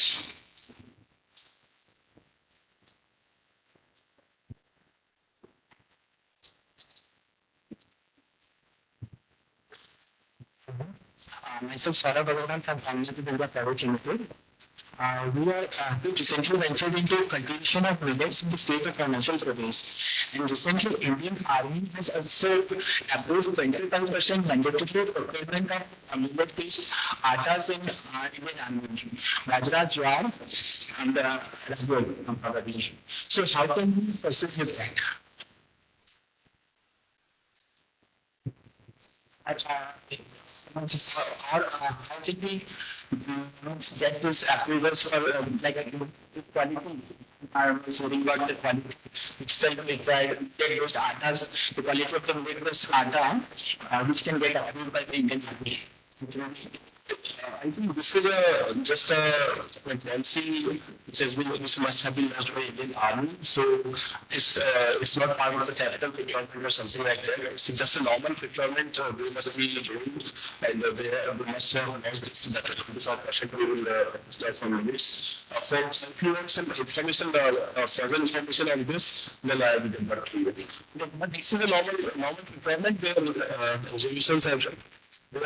Myself, Sarah Bhagavan from Conclave Private Limited. We are recently ventured into cultivation of millets in the state of Arunachal Pradesh. And recently, Indian Army has also approved 25% mandatory procurement of millet-based attas in Indian Army, Bajra, Jowar, and Rasgul from Bangladesh. So, how can we proceed with that? how can we get this approvals for like a good quality? Environment, got the quality. It's like if I take those data, the quality of the this data, which can get approved by the Indian Army. I think this is just a like policy which must have been launched by Indian Army. So it's not part of the capital procurement or something like that. It's just a normal procurement we must be doing, and they must have launched this better to our question. We will start from this. So if you want some information further information on this, then I will get back to you. But this is a normal procurement where resolutions have. You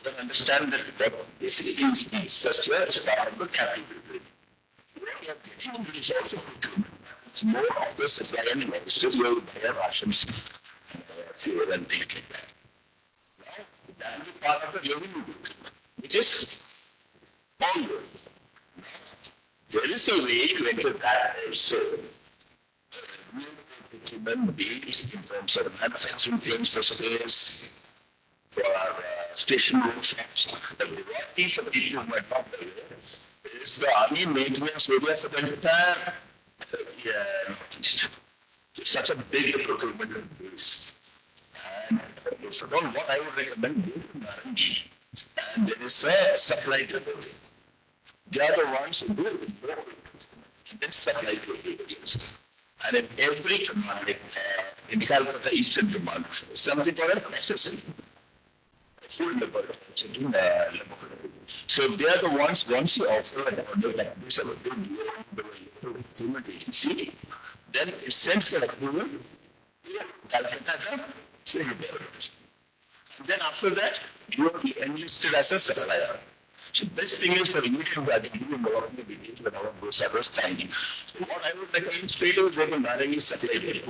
can understand that basically is such a powerful capital. It's more of the supply and industrial rations, fuel and things like that. That is part of the revenue, which is all. There is a way to enter that also. In terms of manufacturing things for space, for stationary shops, the variety of people who might not be there is the army maintenance area for the entire Northeast. It's such a big procurement base. And so what I would recommend and there is a supply to it. They are the ones who do this supply to it. And in every command, like in Calcutta Eastern Command, something called a processing. Food laboratory. So they are the ones, once you offer an order like this, agency, then it sends the approval to Calcutta. And then after that, you are enlisted as a supplier. So best thing is for immediate gratitude more of the videos when our those others standing. So what I would recommend straight away they can directly supply it.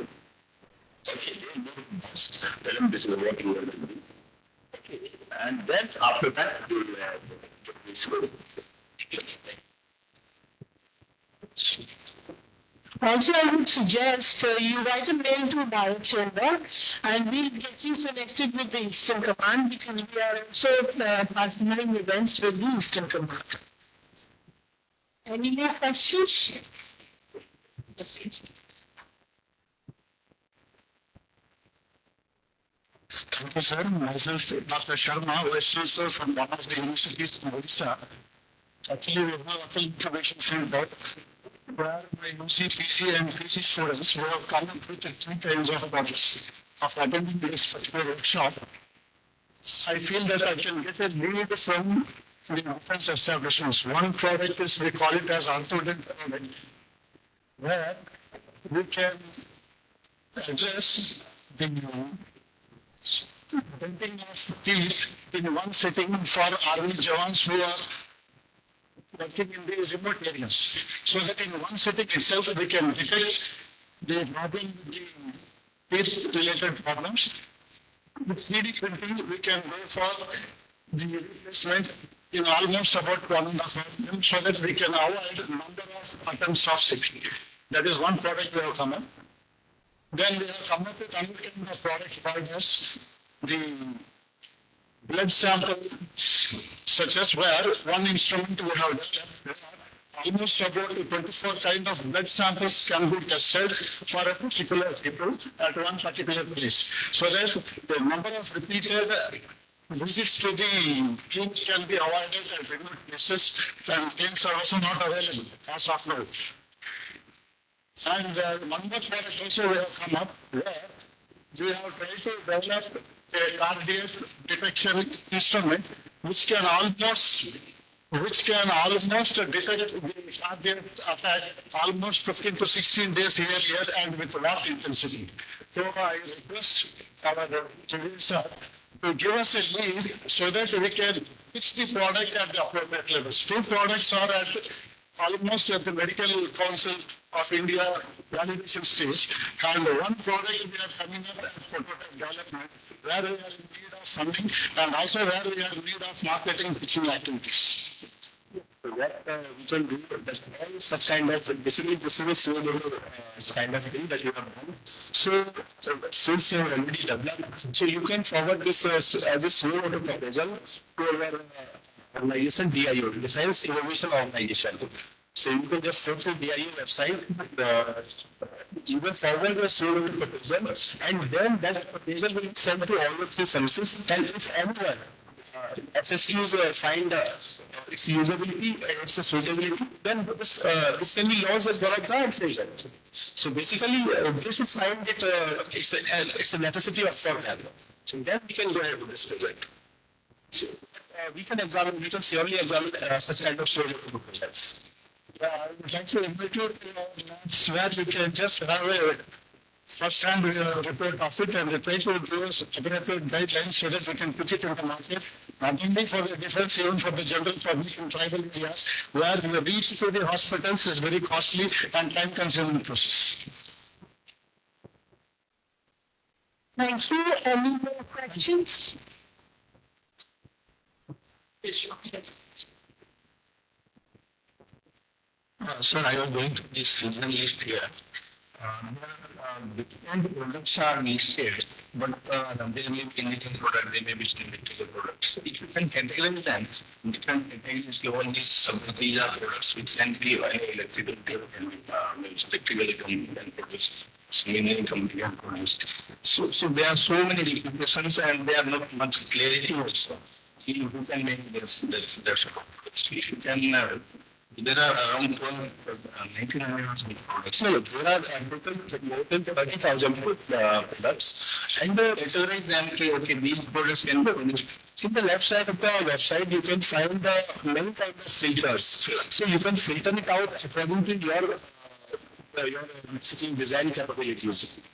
Okay, tell them this is what you want to do. Okay. And then after that you will this will. Also, I would suggest you write a mail to Bharat Chamber and we'll get you connected with the Eastern Command because we are also partnering events with the Eastern Command. Any more questions? Thank you, sir. Myself, Dr. Sharma, Vice Chancellor from one of the universities in Odisha. Actually, we have a incubation center where my UC, PC, and PC students who have come up with 3 kinds of projects. After attending this particular workshop, I feel that I can get a lead from the defense establishments. One product is, we call it as orthodent product, where we can address the denting of teeth in one sitting for army jawans who are working in the remote areas. So that in one sitting itself we can detect the problem, the teeth-related problems. With 3D printing, we can go for the replacement in almost about 1.5 hours so that we can avoid a number of attempts of sitting. That is one product we have come up. Then we have come up with another kind of product called as the blood sample, such as where one instrument we have developed, almost about 24 kind of blood samples can be tested for a particular people at one particular place. So that the number of repeated visits to the clinic can be avoided at remote places, and clinics are also not available as of now. And one more product also we have come up where we have tried to develop a cardiac detection instrument which can almost detect the cardiac attack almost 15 to 16 days earlier and with what intensity. So I request our sir to give us a lead so that we can pitch the product at the appropriate levels. 2 products are at almost at the Medical Council of India validation stage, and one product we are coming up at prototype development, where we are in need of funding and also where we are in need of marketing pitching activities. So that we can do that all such kind of basically this is a slow kind of thing that you have done. So since you have already developed, so you can forward this as a slow order proposal to our organization DIO, Defense Innovation Organization. So you can just go to DIO website, you will forward your slow order proposal, and then that proposal will be sent to all the three services, and if anyone SSUs find its usability and its suitability, then this can be launched as one of the project. So basically, they should find it, it's a necessity of for them. So then we can go ahead with this project. So, we can surely examine such kind of social projects. I would like to invite you to where we can just have a first-hand report of it and try to give us appropriate guidelines so that we can put it in the market, not only for the defense, even for the general public in tribal areas, where the reach to the hospitals is very costly and time-consuming process. Thank you. Any more questions? Sir, I was going through this season list here. Different products are listed, but they may be anything product, they may be electrical products. If you can categorize them, different categories, give all these are products which can be electrical, can be electrical can produce, many company can produce. So there are so many regulations and there are not much clarity also. You can make this. If you can there are around 1,900 products. No, there are more than 30,000 products. And categorize them, okay, these products can be produced. In the left side of the website, you can find many kinds of filters. So you can filter it out according to your design capabilities.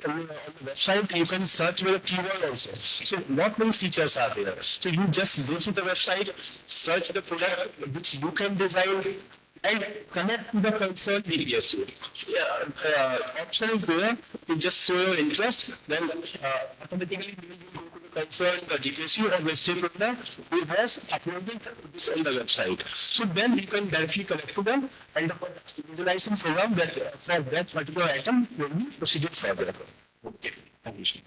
On the website, you can search with a keyword also. So what many features are there? So you just go to the website, search the product which you can design and connect to the concerned DPSU. Option is there, you just show your interest, then automatically you will go to the concerned DPSU or registered product who has uploaded this on the website. So then you can directly connect to them and the visualization program that for that particular item will be proceeded further. Okay, thank you.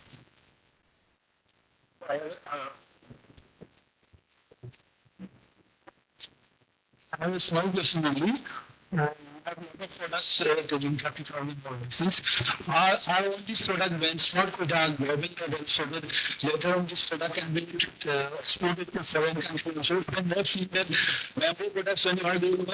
I have a small question only. We have a lot of products taking traffic from the license. Are all these products benchmarked with our global level so that later on this product can be exported to foreign countries? So when I see that bamboo products when you are doing,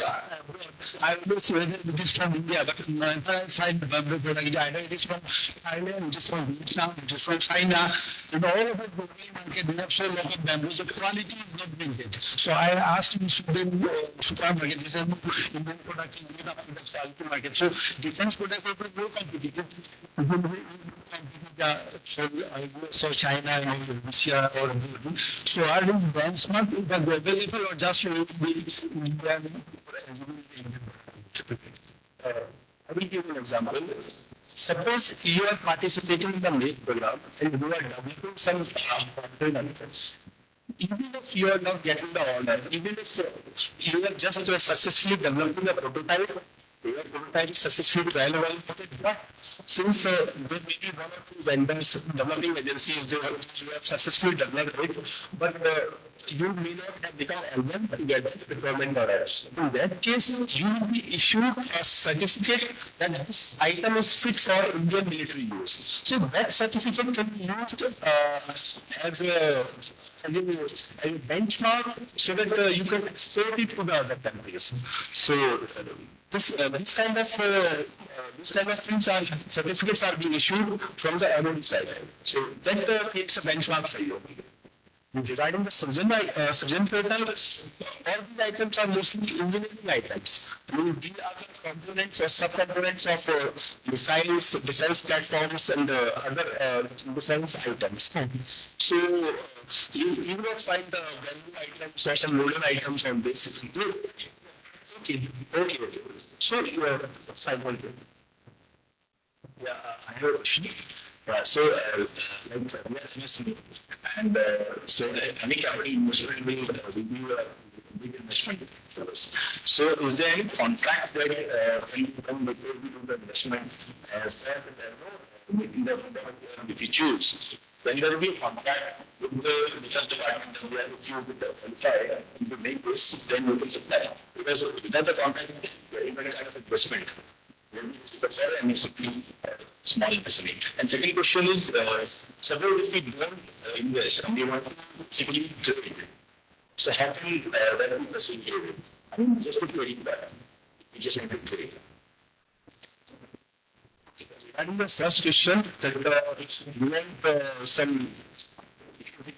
I will not say whether it is from India, but whenever I find bamboo product, either it is from Thailand, it is from Vietnam, it is from China, and all over the global market, we have so lot of bamboo, so the quality is not being hit. So I asked him to be supermarket, he said, Indian product is not up to the quality market. So defense product will be more competitive. So China and Russia or so are these benchmark the global level or just will be Indian? I will give you an example. Suppose you are participating in the MAKE program and you are developing some components. Even if you are not getting the order, even if you are just successfully developing a prototype, your prototype is successfully relevant, but since there may be one or two vendors, developing agencies, they have successfully developed it, but you may not have become eligible to get the requirement order. In that case, you will be issued a certificate that this item is fit for Indian military use. So that certificate can be used as a benchmark so that you can export it to the other countries. So this kind of things are certificates are being issued from the MOD side. So that creates a benchmark for you. Regarding the surgeon portal, all these items are mostly engineering items. I mean, these are the components or subcomponents of missiles, defense platforms, and other defense items. So you will not find the value items or some model items on this. Okay. So you are fine. Yeah, I have a question. So, and so any capital investment will be a big investment. So is there any contract that when we do the investment, said in the if you choose, then there will be a contract with the research department that we have to use with the qualifier. If you make this, then we will supply. Because without the contract, very kind of investment. And it's a small investment. And second question is, suppose if we don't invest and we want to simply trade, so how can we proceed here? I mean, just to trade that. We just want to trade. And the first question that we want some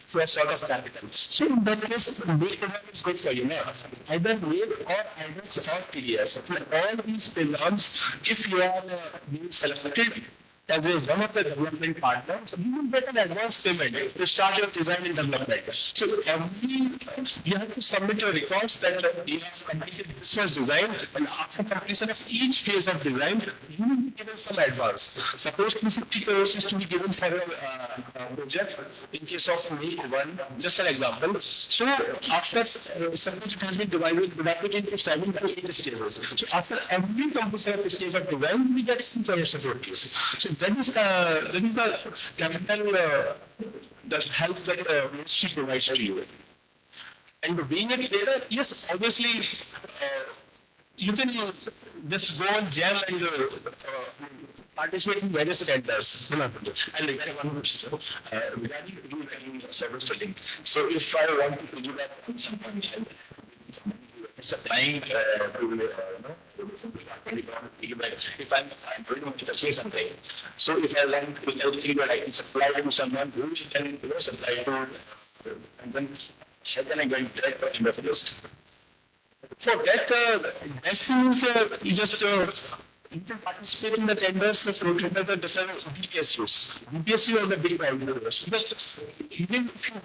sort of capital. So in that case, make is good for you now. Either make or IDEX or TDS. For all these pillars, if you are being selected as one of the development partners, you will get an advance payment to start your design and development. So you have to submit your records that you have completed this first design, and after completion of each phase of design, you will be given some advance. Suppose 250 crores is to be given for a project in case of May 1, just an example. So after suppose it has been divided into 7 to 8 stages. So after every completion of stage of design, we get some crores of rupees. So that is the capital that help that ministry provides to you. And being a trader, yes, obviously, you can just go on jam and participate in various tenders. And regarding one question, regarding service trading. So if I want to figure out some condition, supplying if I'm pretty much touching something. So if I want to tell you that I can supply to someone who can supply to, and then how can I go into that kind of list? So that best thing is you just you can participate in the tenders of rotator the different BPSUs. BPSU are the big private universities. Because even if you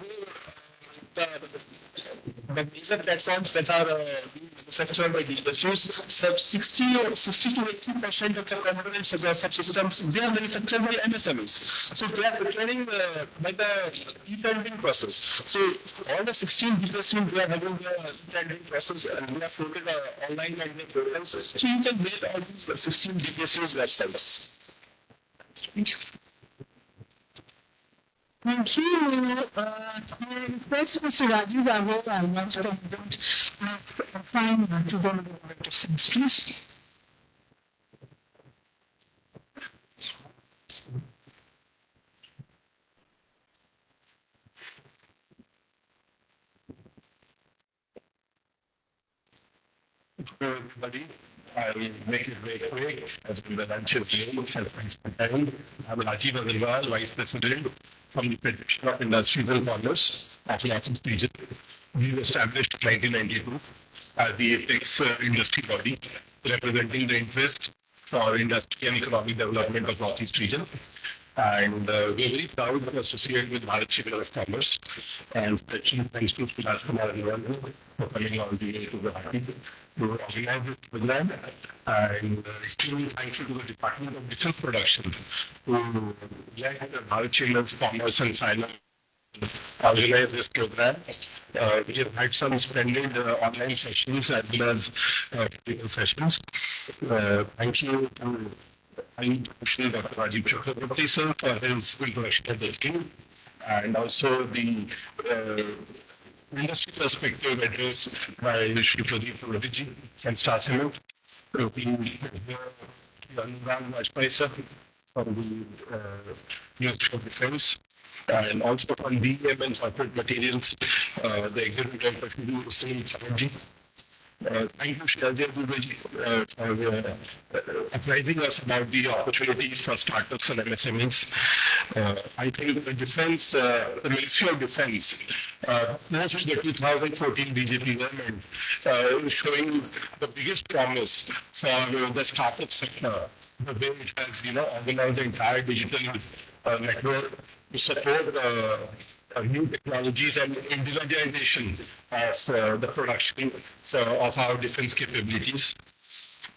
the major platforms that are being manufactured by BPSUs, 60 to 80% of the components of the subsystems, they are manufactured by MSMEs. So they are preparing by the e-tendering process. So all the 16 BPSUs, they are having the e-tendering process and they are floated online and their programs. So you can visit all these 16 BPSUs websites. Thank you. Thank you. Request Mr. Rajiv Raghav, our Vice President, fine to go to the directions, please. Everybody, I will make it very quick. As the lunch is name, I'm Rajiv Agarwal, Vice President from the Federation of Industries and Commerce, Appalachian region. We were established in 1992 as the apex industry body representing the interest for industry and economic development of Northeast region. And we're very proud to associate with Bharat Chamber of Commerce, and especially thanks to Pilas Kumar for coming all the way to the party to organize this program. And extremely thankful to the Department of Defense Production who led the Bharat Chamber of Commerce and Finance organize this program. We have had some splendid online sessions as well as technical sessions. Thank you to Dr. Rajiv Chakraborty sir for his introduction of the team, and also the industry perspective address by Shri Pradeep Rodiji and Star Cement. Anurag Vajpayee sir from the Ministry of Defense, and also from BM and Corporate Materials, the Executive Secretary Hussain Sahaji. Thank you, Shradev Dubeji, for advising us about the opportunities for startups and MSMEs. I think the defense, the Ministry of Defense, post the 2014 BJP government, is showing the biggest promise for the startup sector, the way it has, organized the entire digital network to support new technologies and individualization of the production of our defense capabilities.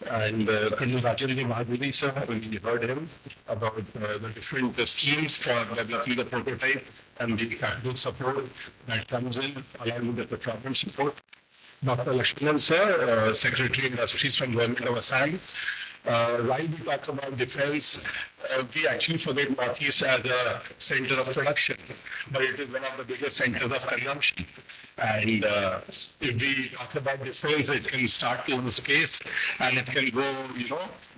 And Colonel Rajendra Mahaduri sir, we heard him about the different schemes for developing the prototype and the capital support that comes in along with the procurement support. Dr. Lakshmanan sir, Secretary Industries from Government of Assam. While we talk about defense, we actually forget Northeast as a center of production, but it is one of the biggest centers of consumption. And if we talk about defense, it can start in space and it can go,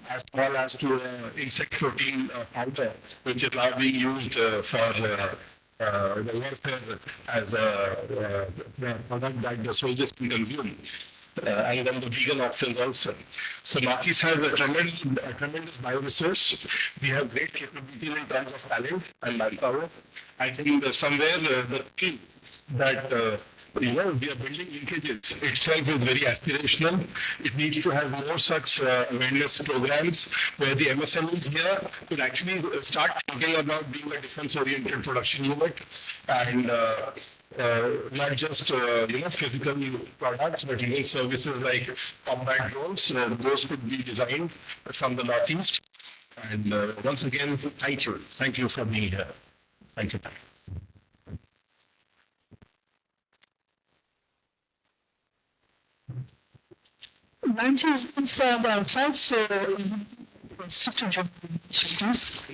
as small as to insect protein powder, which is now being used for the warfare as a product that the soldiers can consume. And then the vegan options also. So Northeast has a tremendous bioresource. We have great capabilities in terms of talent and manpower. I think somewhere the thing that we are building linkages itself is very aspirational. It needs to have more such awareness programs where the MSMEs here could actually start thinking about being a defense-oriented production unit and not just physical products, but even services like combat drones. Those could be designed from the Northeast. And once again, thank you. Thank you for being here. Thank you. Lunch has been served outside, so stick to your please.